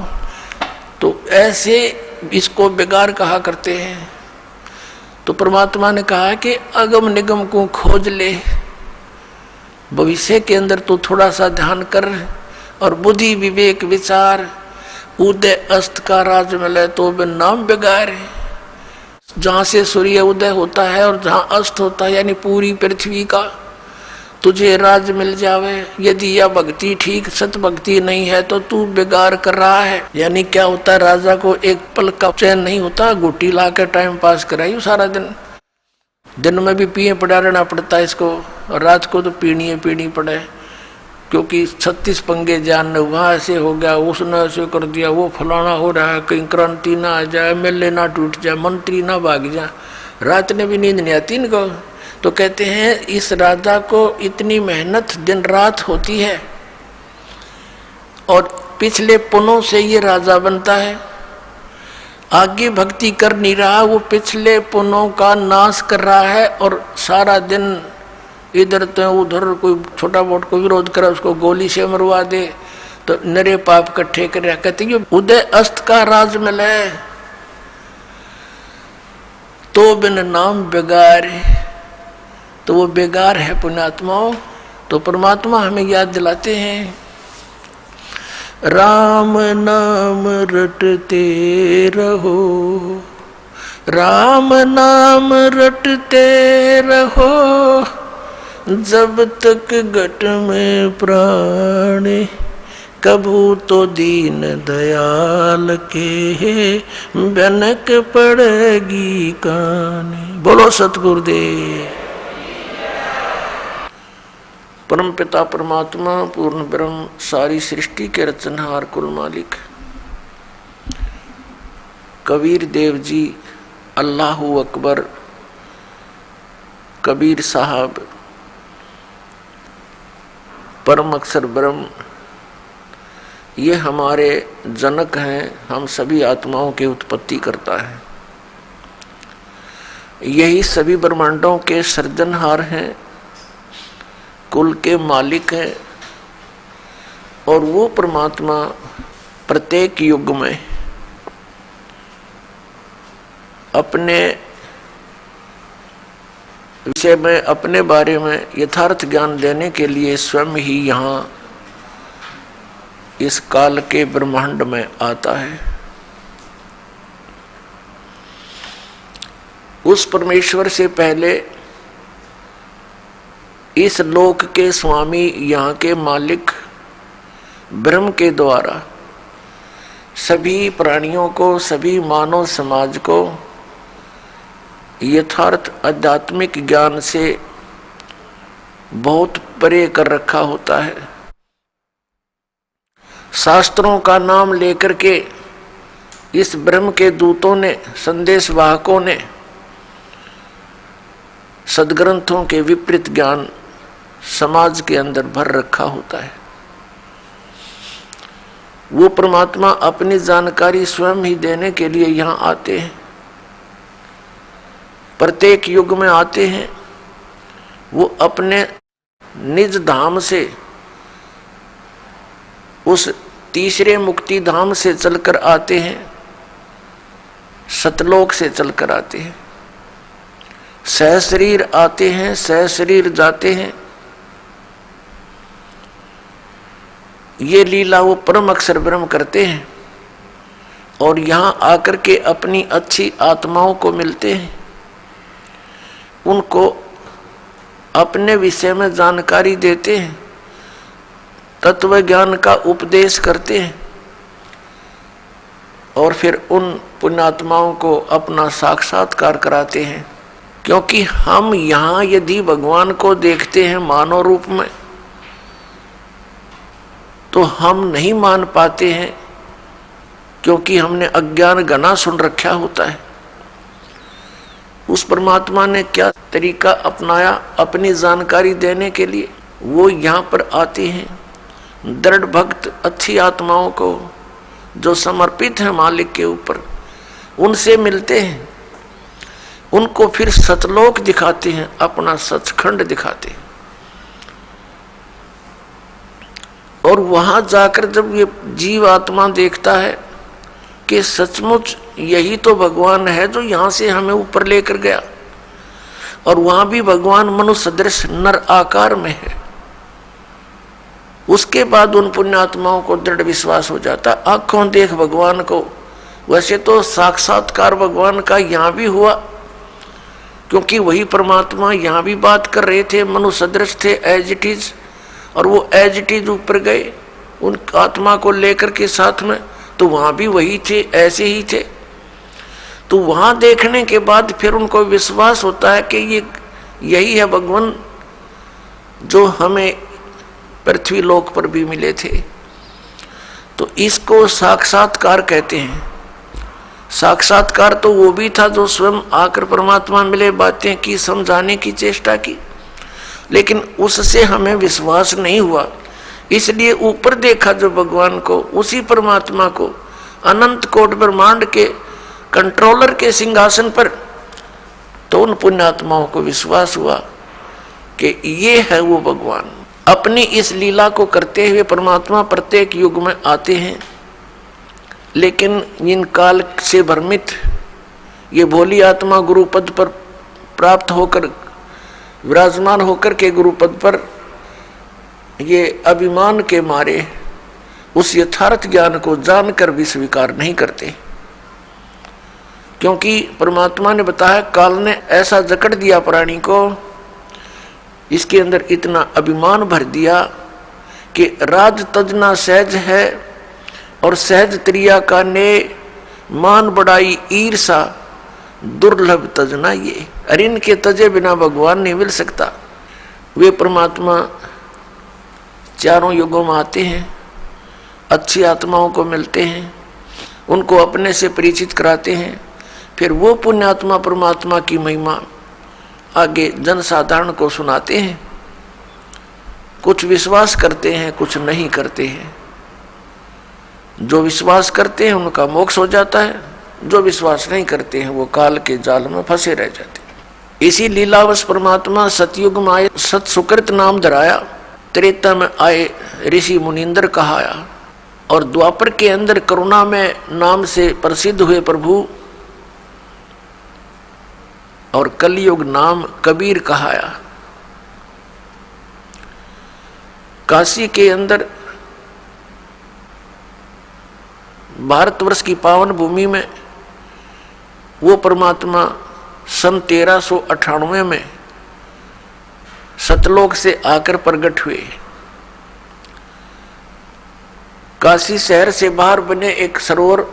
तो ऐसे इसको बेगार कहा करते हैं। तो परमात्मा ने कहा कि अगम निगम को खोज ले, भविष्य के अंदर तो थोड़ा सा ध्यान कर, और बुद्धि विवेक विचार, उदय अस्त का राज मिले तो बिन नाम बिगाड़। जहाँ से सूर्य उदय होता है और जहाँ अस्त होता है, यानी पूरी पृथ्वी का तुझे राज मिल जावे। यदि यह भक्ति ठीक सत भक्ति नहीं है तो तू बिगाड़ कर रहा है। यानी क्या होता है, राजा को एक पल का चैन नहीं होता, गुटी ला के टाइम पास कराई सारा दिन में भी पिए पड़ा रहना पड़ता है इसको, और रात को तो पीनी पड़े, क्योंकि 36 पंगे जान, वहाँ ऐसे हो गया, उसने ऐसे कर दिया, वो फलाना हो रहा है, कहीं क्रांति ना आ जाए, MLA ना टूट जाए, मंत्री ना भाग जाए। रात ने भी नींद नहीं आती इनको। तो कहते हैं इस राजा को इतनी मेहनत दिन रात होती है, और पिछले पुनों से ये राजा बनता है। आगे भक्ति कर नहीं रहा, वो पिछले पुनों का नाश कर रहा है, और सारा दिन इधर तो उधर कोई छोटा मोटा को विरोध करे, उसको गोली से मरवा दे, तो नरे पाप इकट्ठे कर। कहते हैं उदय अस्त का राज मिले तो बिन नाम बेगार। तो वो बेगार है पुण्यात्माओं। तो परमात्मा हमें याद दिलाते हैं, राम नाम रटते रहो, राम नाम रटते रहो, जब तक घट में प्राण, कभू तो दीन दयाल के बनक पड़ेगी कान। बोलो सतगुरुदेव। परम पिता परमात्मा पूर्ण ब्रह्म, सारी सृष्टि के रचनहार कुल मालिक कबीर देव जी, अल्लाहु अकबर, कबीर साहब, परम अक्षर ब्रह्म, ये हमारे जनक हैं, हम सभी आत्माओं की उत्पत्ति करता है। यही सभी ब्रह्मांडों के सृजनहार हैं, कुल के मालिक हैं। और वो परमात्मा प्रत्येक युग में अपने विषय में, अपने बारे में यथार्थ ज्ञान देने के लिए स्वयं ही यहाँ इस काल के ब्रह्मांड में आता है। उस परमेश्वर से पहले इस लोक के स्वामी, यहाँ के मालिक ब्रह्म के द्वारा सभी प्राणियों को, सभी मानव समाज को यथार्थ आध्यात्मिक ज्ञान से बहुत परे कर रखा होता है। शास्त्रों का नाम लेकर के इस ब्रह्म के दूतों ने, संदेश वाहकों ने सदग्रंथों के विपरीत ज्ञान समाज के अंदर भर रखा होता है। वो परमात्मा अपनी जानकारी स्वयं ही देने के लिए यहाँ आते हैं, प्रत्येक युग में आते हैं। वो अपने निज धाम से, उस तीसरे मुक्ति धाम से चलकर आते हैं, सतलोक से चलकर आते हैं। सहशरीर आते हैं, सहशरीर जाते हैं। ये लीला वो परम अक्षर ब्रह्म करते हैं और यहाँ आकर के अपनी अच्छी आत्माओं को मिलते हैं, उनको अपने विषय में जानकारी देते हैं, तत्व ज्ञान का उपदेश करते हैं और फिर उन पुण्यात्माओं को अपना साक्षात्कार कराते हैं। क्योंकि हम यहाँ यदि भगवान को देखते हैं मानव रूप में, तो हम नहीं मान पाते हैं, क्योंकि हमने अज्ञान घना सुन रखा होता है। उस परमात्मा ने क्या तरीका अपनाया अपनी जानकारी देने के लिए? वो यहाँ पर आते हैं दृढ़ भक्त अच्छी आत्माओं को जो समर्पित है मालिक के ऊपर, उनसे मिलते हैं, उनको फिर सतलोक दिखाते हैं, अपना सचखंड दिखाते हैं। और वहां जाकर जब ये जीव आत्मा देखता है कि सचमुच यही तो भगवान है जो यहाँ से हमें ऊपर लेकर गया, और वहां भी भगवान मनुष्य सदृश नर आकार में है, उसके बाद उन पुण्यात्माओं को दृढ़ विश्वास हो जाता। आंखों देख भगवान को, वैसे तो साक्षात्कार भगवान का यहाँ भी हुआ, क्योंकि वही परमात्मा यहाँ भी बात कर रहे थे, मनुष्य सदृश थे एज इट इज, और वो एज इट इज ऊपर गए उन आत्मा को लेकर के साथ में, तो वहाँ भी वही थे, ऐसे ही थे। तो वहाँ देखने के बाद फिर उनको विश्वास होता है कि ये यही है भगवान जो हमें पृथ्वी लोक पर भी मिले थे। तो इसको साक्षात्कार कहते हैं। साक्षात्कार तो वो भी था जो स्वयं आकर परमात्मा मिले, बातें की, समझाने की चेष्टा की, लेकिन उससे हमें विश्वास नहीं हुआ, इसलिए ऊपर देखा जो भगवान को, उसी परमात्मा को, अनंत कोट ब्रह्मांड के कंट्रोलर के सिंहासन पर। तो उन पुण्यात्माओं को विश्वास हुआ कि ये है वो भगवान। अपनी इस लीला को करते हुए परमात्मा प्रत्येक युग में आते हैं, लेकिन इन काल से भ्रमित ये भोली आत्मा गुरुपद पर प्राप्त होकर, विराजमान होकर के गुरुपद पर, ये अभिमान के मारे उस यथार्थ ज्ञान को जानकर भी स्वीकार नहीं करते। क्योंकि परमात्मा ने बताया, काल ने ऐसा जकड़ दिया प्राणी को, इसके अंदर इतना अभिमान भर दिया कि राज तजना सहज है और सहज त्रिया का ने मान बढ़ाई ईर्षा दुर्लभ तजना ये। अरे इनके तजे बिना भगवान नहीं मिल सकता। वे परमात्मा चारों युगों में आते हैं, अच्छी आत्माओं को मिलते हैं, उनको अपने से परिचित कराते हैं, फिर वो पुण्यात्मा परमात्मा की महिमा आगे जनसाधारण को सुनाते हैं। कुछ विश्वास करते हैं, कुछ नहीं करते हैं। जो विश्वास करते हैं उनका मोक्ष हो जाता है, जो विश्वास नहीं करते हैं वो काल के जाल में फंसे रह जाते हैं। इसी लीलावश परमात्मा सतयुग में आए, सत सुकृत नाम धराया, त्रेता में आए ऋषि मुनिंदर कहाया, और द्वापर के अंदर करुणा में नाम से प्रसिद्ध हुए प्रभु, और कलयुग नाम कबीर कहाया। काशी के अंदर भारतवर्ष की पावन भूमि में वो परमात्मा सन 1398 में सतलोक से आकर प्रकट हुए। काशी शहर से बाहर बने एक सरोवर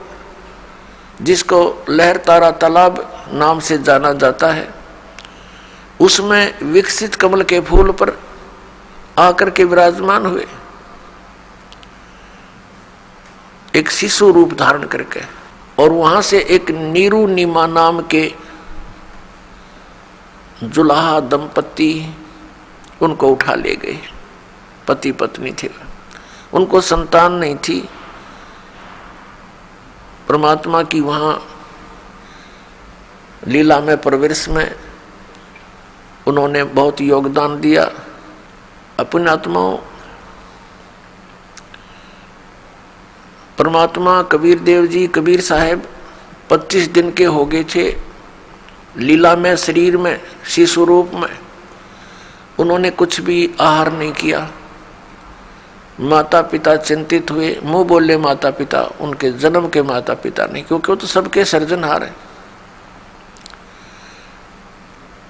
जिसको लहर तारा तालाब नाम से जाना जाता है, उसमें विकसित कमल के फूल पर आकर के विराजमान हुए, एक शिशु रूप धारण करके, और वहां से एक नीरू नीमा नाम के जुलाहा दंपति उनको उठा ले गए। पति पत्नी थे, उनको संतान नहीं थी। परमात्मा की वहां लीला में प्रवेश में उन्होंने बहुत योगदान दिया। अपने आत्माओं, परमात्मा कबीर देव जी, कबीर साहब 25 दिन के हो गए थे लीला में, शरीर में, शिशु रूप में। उन्होंने कुछ भी आहार नहीं किया। माता पिता चिंतित हुए, मुंह बोले माता पिता, उनके जन्म के माता पिता नहीं, क्योंकि वो तो सबके सर्जनहार है।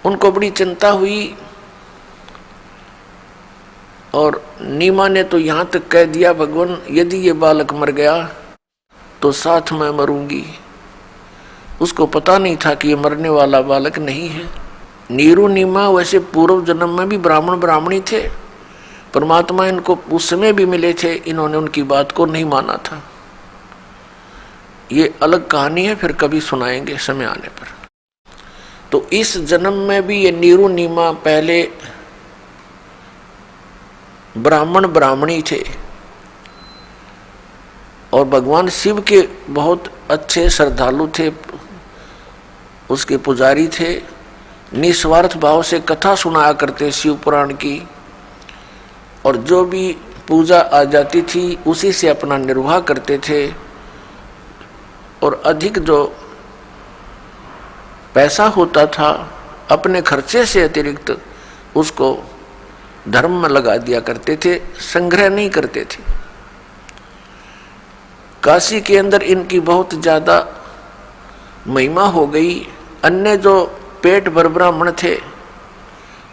उनको बड़ी चिंता हुई, और नीमा ने तो यहां तक कह दिया, भगवान यदि ये बालक मर गया तो साथ में मरूंगी। उसको पता नहीं था कि ये मरने वाला बालक नहीं है। नीरू नीमा वैसे पूर्व जन्म में भी ब्राह्मण ब्राह्मणी थे, परमात्मा इनको उस समय भी मिले थे, इन्होंने उनकी बात को नहीं माना था। ये अलग कहानी है, फिर कभी सुनाएंगे समय आने पर। तो इस जन्म में भी ये नीरू नीमा पहले ब्राह्मण ब्राह्मणी थे, और भगवान शिव के बहुत अच्छे श्रद्धालु थे, उसके पुजारी थे। निस्वार्थ भाव से कथा सुनाया करते शिव पुराण की, और जो भी पूजा आ जाती थी उसी से अपना निर्वाह करते थे, और अधिक जो पैसा होता था अपने खर्चे से अतिरिक्त उसको धर्म में लगा दिया करते थे, संग्रह नहीं करते थे। काशी के अंदर इनकी बहुत ज्यादा महिमा हो गई। अन्य जो पेट भर ब्राह्मण थे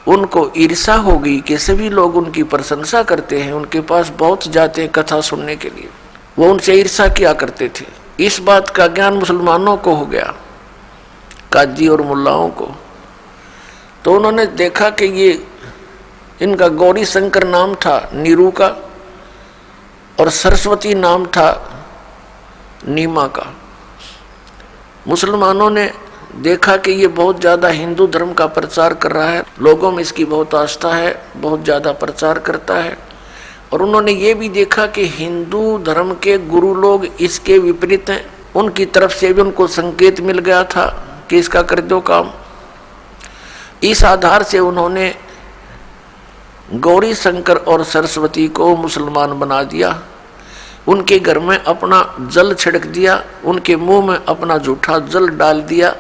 उनको ईर्षा हो गई कि सभी लोग उनकी प्रशंसा करते हैं, उनके पास बहुत जाते हैं कथा सुनने के लिए, वो उनसे ईर्षा किया करते थे। इस बात का ज्ञान मुसलमानों को हो गया, काजी और मुल्लाओं को। तो उन्होंने देखा कि ये इनका गौरी शंकर नाम था नीरू का, और सरस्वती नाम था नीमा का। मुसलमानों ने देखा कि ये बहुत ज़्यादा हिंदू धर्म का प्रचार कर रहा है, लोगों में इसकी बहुत आस्था है, बहुत ज़्यादा प्रचार करता है। और उन्होंने ये भी देखा कि हिंदू धर्म के गुरु लोग इसके विपरीत हैं, उनकी तरफ से भी उनको संकेत मिल गया था कि इसका कर दो काम। इस आधार से उन्होंने गौरी शंकर और सरस्वती को मुसलमान बना दिया, उनके घर में अपना जल छिड़क दिया, उनके मुंह में अपना झूठा जल डाल दिया,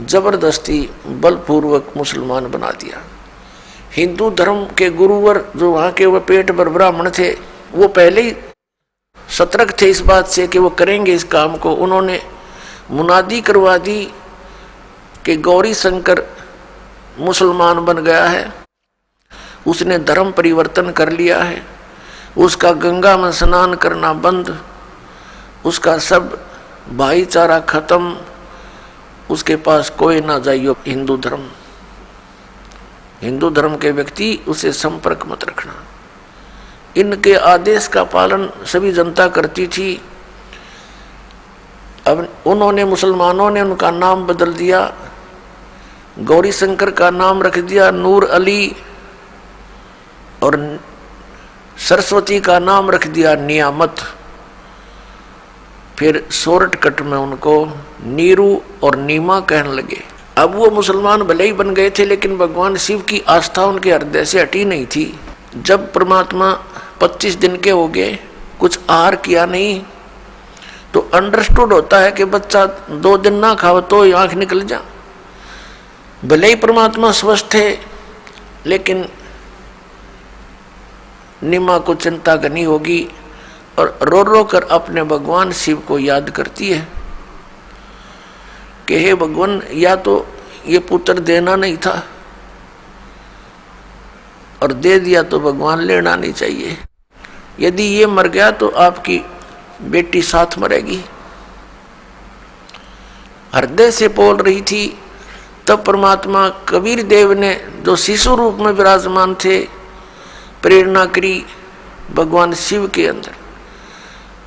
जबरदस्ती बलपूर्वक मुसलमान बना दिया। हिंदू धर्म के गुरुवर जो वहाँ के वो पेट भर ब्राह्मण थे, वो पहले ही सतर्क थे इस बात से कि वो करेंगे इस काम को। उन्होंने मुनादी करवा दी कि गौरी शंकर मुसलमान बन गया है, उसने धर्म परिवर्तन कर लिया है, उसका गंगा में स्नान करना बंद, उसका सब भाईचारा खत्म, उसके पास कोई ना जाइयो हिंदू धर्म के व्यक्ति उसे संपर्क मत रखना। इनके आदेश का पालन सभी जनता करती थी। अब उन्होंने, मुसलमानों ने उनका नाम बदल दिया, गौरी शंकर का नाम रख दिया नूर अली, और सरस्वती का नाम रख दिया नियामत। फिर शॉर्टकट में उनको नीरू और नीमा कहने लगे। अब वो मुसलमान भले ही बन गए थे, लेकिन भगवान शिव की आस्था उनके हृदय से हटी नहीं थी। जब परमात्मा 25 दिन के हो गए, कुछ आहार किया नहीं, तो अंडरस्टूड होता है कि बच्चा 2 दिन ना खाओ तो आंख निकल जा। भले ही परमात्मा स्वस्थ थे, लेकिन नीमा को चिंता करनी होगी और रो रो कर अपने भगवान शिव को याद करती है कि हे भगवान, या तो ये पुत्र देना नहीं था और दे दिया तो भगवान लेना नहीं चाहिए। यदि ये मर गया तो आपकी बेटी साथ मरेगी। हृदय से बोल रही थी। तब परमात्मा कबीर देव ने, जो शिशु रूप में विराजमान थे, प्रेरणा करी भगवान शिव के अंदर।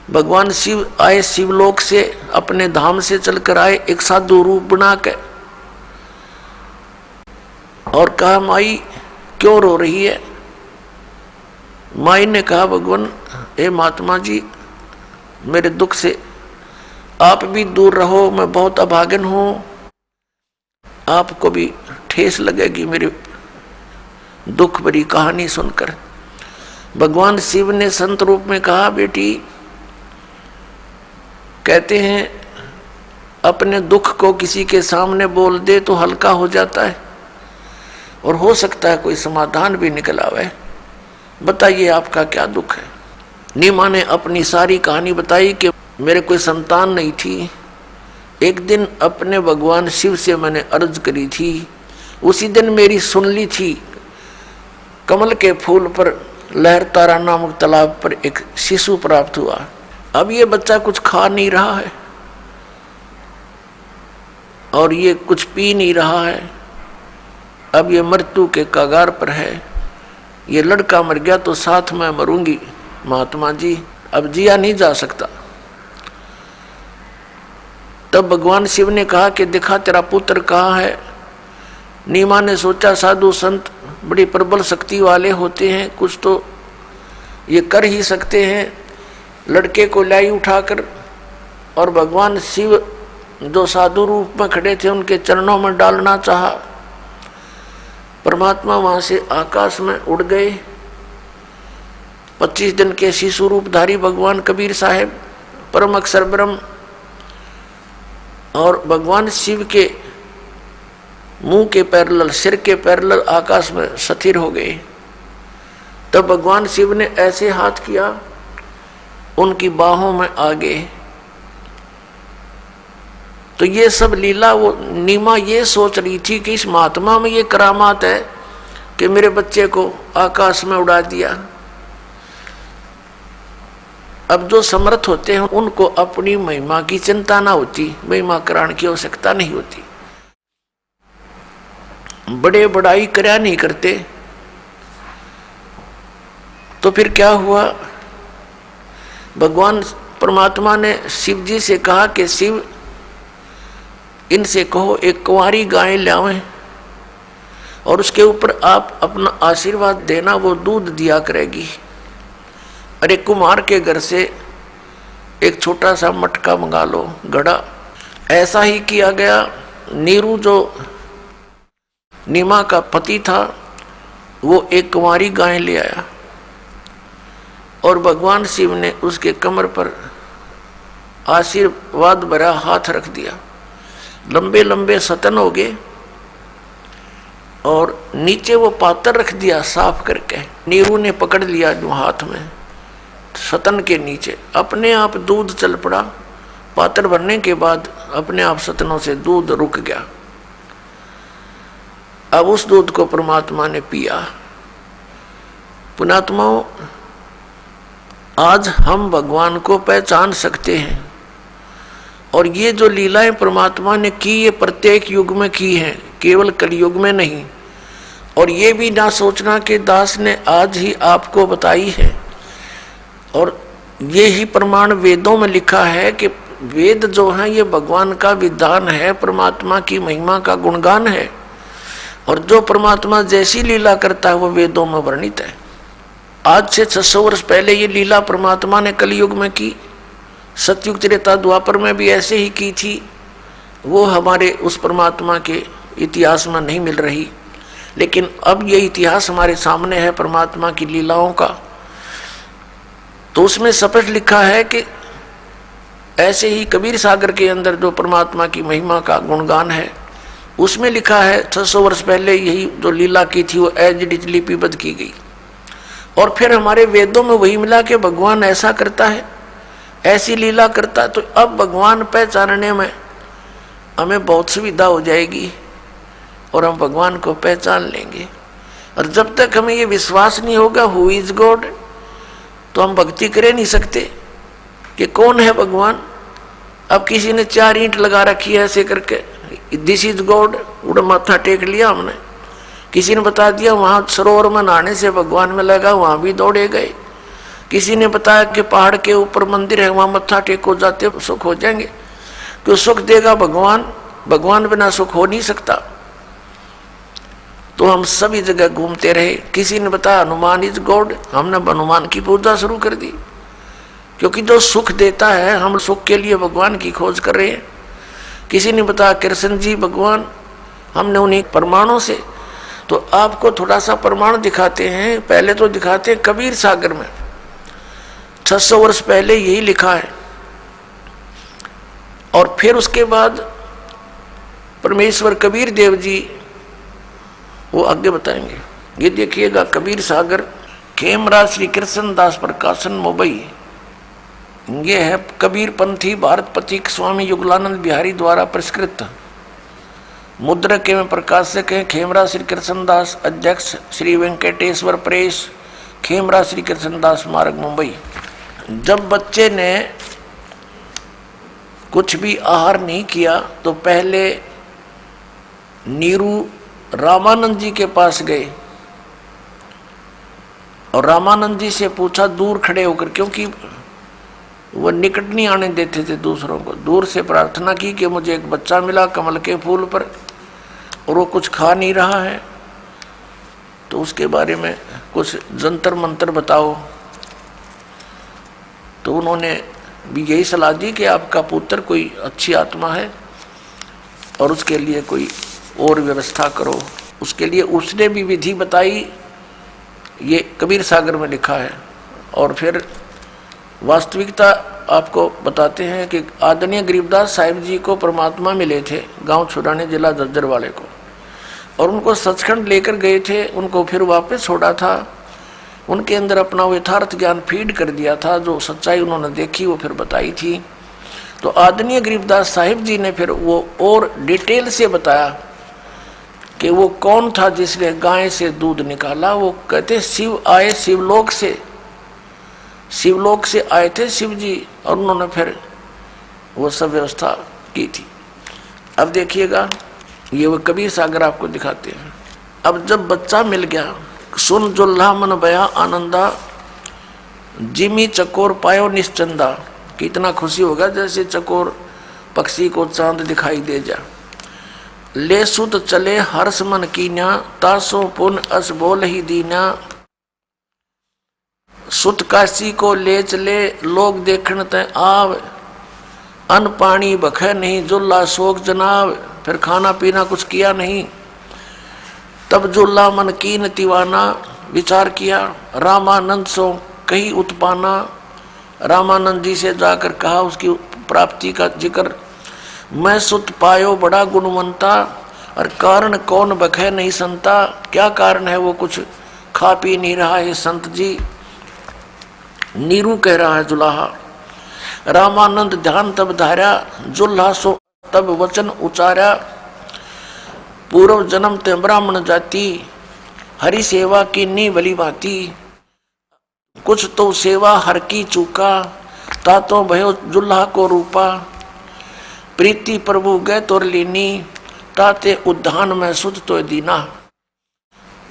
भगवान शिव आए शिवलोक से, अपने धाम से चलकर आए एक साधु रूप बना के, और कहा माई क्यों रो रही है। माई ने कहा भगवान, हे महात्मा जी, मेरे दुख से आप भी दूर रहो, मैं बहुत अभागन हूं, आपको भी ठेस लगेगी मेरे दुख भरी कहानी सुनकर। भगवान शिव ने संत रूप में कहा, बेटी, कहते हैं अपने दुख को किसी के सामने बोल दे तो हल्का हो जाता है और हो सकता है कोई समाधान भी निकल आवे। बताइए आपका क्या दुख है। नीमा ने अपनी सारी कहानी बताई कि मेरे कोई संतान नहीं थी। एक दिन अपने भगवान शिव से मैंने अर्ज करी थी, उसी दिन मेरी सुन ली थी। कमल के फूल पर लहरतारा नामक तालाब पर एक शिशु प्राप्त हुआ। अब ये बच्चा कुछ खा नहीं रहा है और ये कुछ पी नहीं रहा है। अब ये मृत्यु के कगार पर है। ये लड़का मर गया तो साथ में मरूंगी महात्मा जी, अब जिया नहीं जा सकता। तब भगवान शिव ने कहा कि दिखा तेरा पुत्र कहाँ है। नीमा ने सोचा साधु संत बड़ी प्रबल शक्ति वाले होते हैं, कुछ तो ये कर ही सकते हैं। लड़के को लाई उठाकर और भगवान शिव जो साधु रूप में खड़े थे उनके चरणों में डालना चाहा। परमात्मा वहां से आकाश में उड़ गए। 25 दिन के शिशु रूपधारी भगवान कबीर साहेब, परम अक्षर ब्रह्म, और भगवान शिव के मुंह के पैरेलल, सिर के पैरेलल आकाश में स्थिर हो गए। तब भगवान शिव ने ऐसे हाथ किया, उनकी बाहों में आ गए। तो ये सब लीला, वो नीमा ये सोच रही थी कि इस महात्मा में ये करामात है कि मेरे बच्चे को आकाश में उड़ा दिया। अब जो समर्थ होते हैं उनको अपनी महिमा की चिंता ना होती, महिमा कराने की आवश्यकता नहीं होती। बड़े बड़ाई कर्या नहीं करते। तो फिर क्या हुआ, भगवान परमात्मा ने शिव जी से कहा कि शिव, इनसे कहो एक कुंवारी गाय लावें और उसके ऊपर आप अपना आशीर्वाद देना, वो दूध दिया करेगी। अरे कुमार के घर से एक छोटा सा मटका मंगा लो, घड़ा। ऐसा ही किया गया। नीरू जो नीमा का पति था, वो एक कुंवारी गाय ले आया और भगवान शिव ने उसके कमर पर आशीर्वाद भरा हाथ रख दिया। लंबे लंबे सतन हो गए और नीचे वो पात्र रख दिया साफ करके। नीरू ने पकड़ लिया जो हाथ में, सतन के नीचे अपने आप दूध चल पड़ा। पात्र भरने के बाद अपने आप सतनों से दूध रुक गया। अब उस दूध को परमात्मा ने पिया। पुणात्माओं, आज हम भगवान को पहचान सकते हैं और ये जो लीलाएं परमात्मा ने की, ये प्रत्येक युग में की हैं, केवल कलयुग में नहीं। और ये भी ना सोचना कि दास ने आज ही आपको बताई है। और ये ही प्रमाण वेदों में लिखा है कि वेद जो है ये भगवान का विधान है, परमात्मा की महिमा का गुणगान है। और जो परमात्मा जैसी लीला करता है वो वेदों में वर्णित है। आज से 600 वर्ष पहले ये लीला परमात्मा ने कलयुग में की। सतयुग त्रेता द्वापर में भी ऐसे ही की थी, वो हमारे उस परमात्मा के इतिहास में नहीं मिल रही। लेकिन अब ये इतिहास हमारे सामने है परमात्मा की लीलाओं का, तो उसमें स्पष्ट लिखा है कि ऐसे ही कबीर सागर के अंदर जो परमात्मा की महिमा का गुणगान है, उसमें लिखा है 600 वर्ष पहले यही जो लीला की थी वो एज इट इज लिपिबद्ध की गई। और फिर हमारे वेदों में वही मिला कि भगवान ऐसा करता है, ऐसी लीला करता है। तो अब भगवान पहचानने में हमें बहुत सुविधा हो जाएगी और हम भगवान को पहचान लेंगे। और जब तक हमें ये विश्वास नहीं होगा हु इज गॉड, तो हम भक्ति कर नहीं सकते कि कौन है भगवान। अब किसी ने 4 ईंट लगा रखी है ऐसे करके, दिस इज गॉड, उड़ा माथा टेक लिया हमने। किसी ने बता दिया वहाँ सरोवर में नहाने से भगवान में लगा, वहाँ भी दौड़े गए। किसी ने बताया कि पहाड़ के ऊपर मंदिर है, वहाँ मत्था टेको जाते सुख हो जाएंगे। क्यों सुख देगा भगवान, भगवान बिना सुख हो नहीं सकता। तो हम सभी जगह घूमते रहे। किसी ने बताया हनुमान इज गॉड, हमने हनुमान की पूजा शुरू कर दी, क्योंकि जो सुख देता है हम सुख के लिए भगवान की खोज कर रहे हैं। किसी ने बताया कृष्ण जी भगवान, हमने उन्हीं प्रमाणों से। तो आपको थोड़ा सा प्रमाण दिखाते हैं। पहले तो दिखाते हैं कबीर सागर में 600 वर्ष पहले यही लिखा है, और फिर उसके बाद परमेश्वर कबीर देव जी वो आगे बताएंगे। ये देखिएगा कबीर सागर, खेमराज श्री कृष्ण दास प्रकाशन मुंबई। ये है कबीर पंथी भारत प्रतीक स्वामी युगलानंद बिहारी द्वारा परिष्कृत। मुद्रक एवं प्रकाशक हैं खेमराज श्री कृष्ण दास, अध्यक्ष श्री वेंकटेश्वर प्रेस, खेमराज श्री कृष्ण दास मार्ग मुंबई। जब बच्चे ने कुछ भी आहार नहीं किया तो पहले नीरू रामानंद जी के पास गए और रामानंद जी से पूछा दूर खड़े होकर, क्योंकि वो निकट नहीं आने देते थे दूसरों को। दूर से प्रार्थना की कि मुझे एक बच्चा मिला कमल के फूल पर और वो कुछ खा नहीं रहा है, तो उसके बारे में कुछ जंतर मंतर बताओ। तो उन्होंने भी यही सलाह दी कि आपका पुत्र कोई अच्छी आत्मा है और उसके लिए कोई और व्यवस्था करो। उसके लिए उसने भी विधि बताई, ये कबीर सागर में लिखा है। और फिर वास्तविकता आपको बताते हैं कि आदरणीय गरीबदास साहिब जी को परमात्मा मिले थे गांव छुड़ाने जिला झज्जर वाले को, और उनको सचखंड लेकर गए थे। उनको फिर वापस छोड़ा था, उनके अंदर अपना वो यथार्थ ज्ञान फीड कर दिया था। जो सच्चाई उन्होंने देखी वो फिर बताई थी। तो आदरणीय गरीबदास साहिब जी ने फिर वो और डिटेल से बताया कि वो कौन था जिसने गाय से दूध निकाला। वो कहते शिव आए शिवलोक से, शिवलोक से आए थे शिव जी, और उन्होंने फिर वो सब व्यवस्था की थी। अब देखिएगा ये वो कबीर सागर आपको दिखाते हैं। अब जब बच्चा मिल गया, सुन जुल्हा मन बया आनंदा, जिमी चकोर पायो निश्चंदा। कितना खुशी होगा जैसे चकोर पक्षी को चांद दिखाई दे जा। ले सुत चले हर्ष मन कीन्या, तासो पुन अस बोल ही दीना। सुत काशी को ले चले लोग देखण ते आव, अन्न पानी बखे नहीं जुल्ला शोक जनाव। फिर खाना पीना कुछ किया नहीं। तब जुल्ला मन कीन तिवाना, विचार किया रामानंद सो कही उत्पाना। रामानंद जी से जाकर कहा उसकी प्राप्ति का जिक्र। मैं सुत पायो बड़ा गुणवंता, और कारण कौन बखे नहीं संता। क्या कारण है, वो कुछ खा पी नहीं रहा है संत जी। नीरू कह रहा है जुलाहा। रामानंद ध्यान तब धारा, जुल्हा सो तब वचन उचारा। पूर्व जन्म ते ब्राह्मण जाति, हरि सेवा की नी भली भांति। कुछ तो सेवा हर की चूका, तातो भयो जुल्हा को रूपा। प्रीति प्रभु गए तोर लीनी, ताते उद्यान में सुध तो दीना।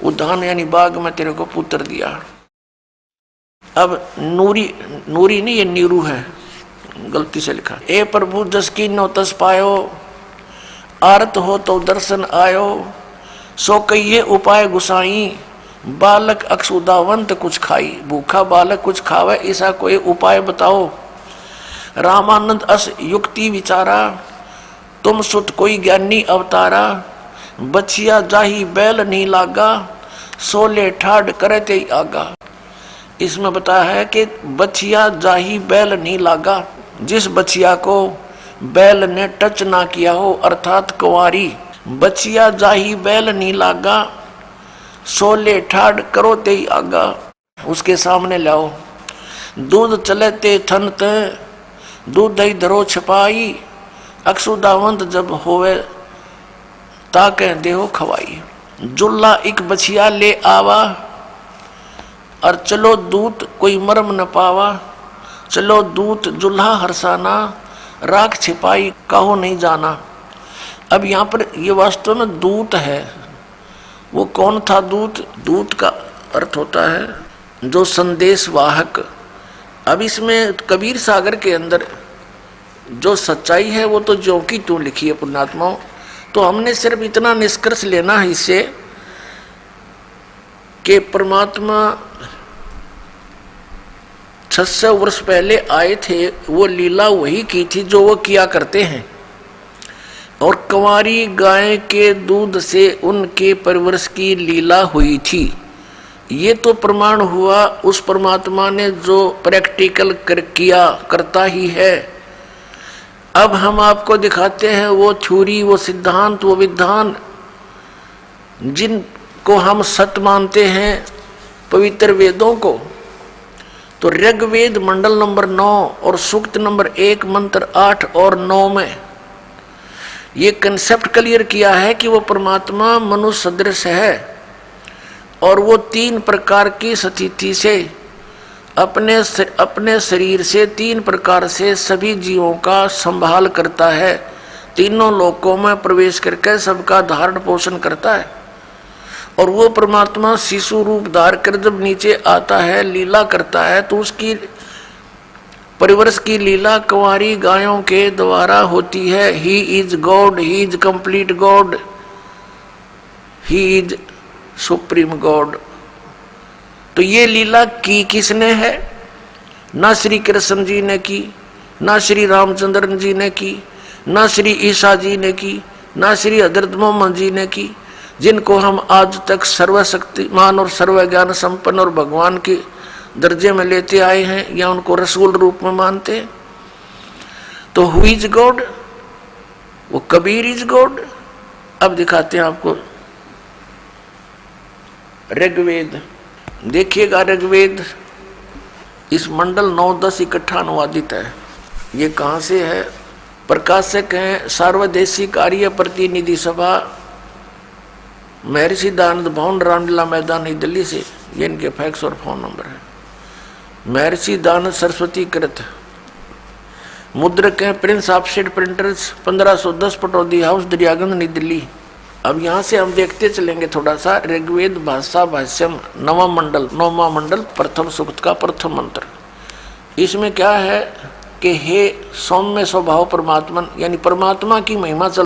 उद्यान यानी बाग में तेरे को पुत्र दिया। अब नूरी, नूरी नहीं ये नीरू है, गलती से लिखा। ए प्रभु जस की नो तस पायो, आरत हो तो दर्शन आयो। सो कहिए उपाय गुसाई, बालक अक्षुदावंत कुछ खाई। भूखा बालक कुछ खावे, ऐसा कोई उपाय बताओ। रामानंद अस युक्ति विचारा, तुम सुत कोई ज्ञानी अवतारा। बछिया जाही बैल नहीं लागा, सोले ठाड करते ही आगा। इसमें बताया है कि बछिया जाही बैल नहीं लागा, जिस बछिया को बैल ने टच ना किया हो अर्थात कुंवारी। बछिया जाही बैल नहीं लागा, सोले ठाड करो ते ही आगा। उसके सामने लाओ। दूध चलते थन ते, दूध दही धरो छपाई। अक्षुदावंत जब होवे ताके देहो खवाई। जुल्ला एक बछिया ले आवा, और चलो दूत कोई मरम न पावा। चलो दूत जुल्हा हरसाना, राख छिपाई कहो नहीं जाना। अब यहाँ पर ये वास्तव में दूत है। वो कौन था दूत? दूत का अर्थ होता है जो संदेश वाहक। अब इसमें कबीर सागर के अंदर जो सच्चाई है वो तो ज्यों की त्यों लिखी है पुण्यात्माओं। तो हमने सिर्फ इतना निष्कर्ष लेना है इससे कि परमात्मा 600 वर्ष पहले आए थे, वो लीला वही की थी जो वो किया करते हैं। और कंवारी गाय के दूध से उनके परवरिश की लीला हुई थी। ये तो प्रमाण हुआ उस परमात्मा ने जो प्रैक्टिकल किया करता ही है। अब हम आपको दिखाते हैं वो थ्योरी, वो सिद्धांत, वो विधान जिनको हम सत्य मानते हैं, पवित्र वेदों को। तो ऋग्वेद मंडल नंबर 9 और सूक्त नंबर 1 मंत्र 8 और 9 में ये कंसेप्ट क्लियर किया है कि वो परमात्मा मनुष्य सदृश है और वो 3 प्रकार की स्थिति से अपने शरीर से 3 प्रकार से सभी जीवों का संभाल करता है। तीनों लोकों में प्रवेश करके सबका धारण पोषण करता है। और वो परमात्मा शिशु रूप धार कर जब नीचे आता है, लीला करता है, तो उसकी परिवर्ष की लीला कुंवारी गायों के द्वारा होती है। He is God, he is complete God, he is supreme God. तो ये लीला की किसने है? ना श्री कृष्ण जी ने की, ना श्री रामचंद्र जी ने की, ना श्री ईसा जी ने की, ना श्री हजरत मोहम्मद जी ने की, जिनको हम आज तक सर्वशक्तिमान और सर्वज्ञान संपन्न और भगवान के दर्जे में लेते आए हैं या उनको रसूल रूप में मानते हैं। तो हु इज गॉड? वो कबीर इज गॉड। अब दिखाते हैं आपको ऋग्वेद। देखिएगा ऋग्वेद इस मंडल 9-10 इकट्ठा अनुवादित है। ये कहाँ से है? प्रकाशक हैं सार्वदेशी कार्य प्रतिनिधि सभा, महर्षि दयानंद भवन, रामलीला मैदान, नई दिल्ली से। ये इनके फैक्स और फोन नंबर है। महर्षि दयानंद सरस्वती कृत। मुद्रक हैं Prince offset printers, 1510 Pataudi house, Daryaganj, नई दिल्ली। अब यहाँ से हम देखते चलेंगे थोड़ा सा। ऋग्वेद भाषा भाष्यम 9वां मंडल प्रथम सूक्त का प्रथम मंत्र। इसमें क्या है कि हे सौम्य स्वभाव परमात्मन, यानी परमात्मा की महिमा चल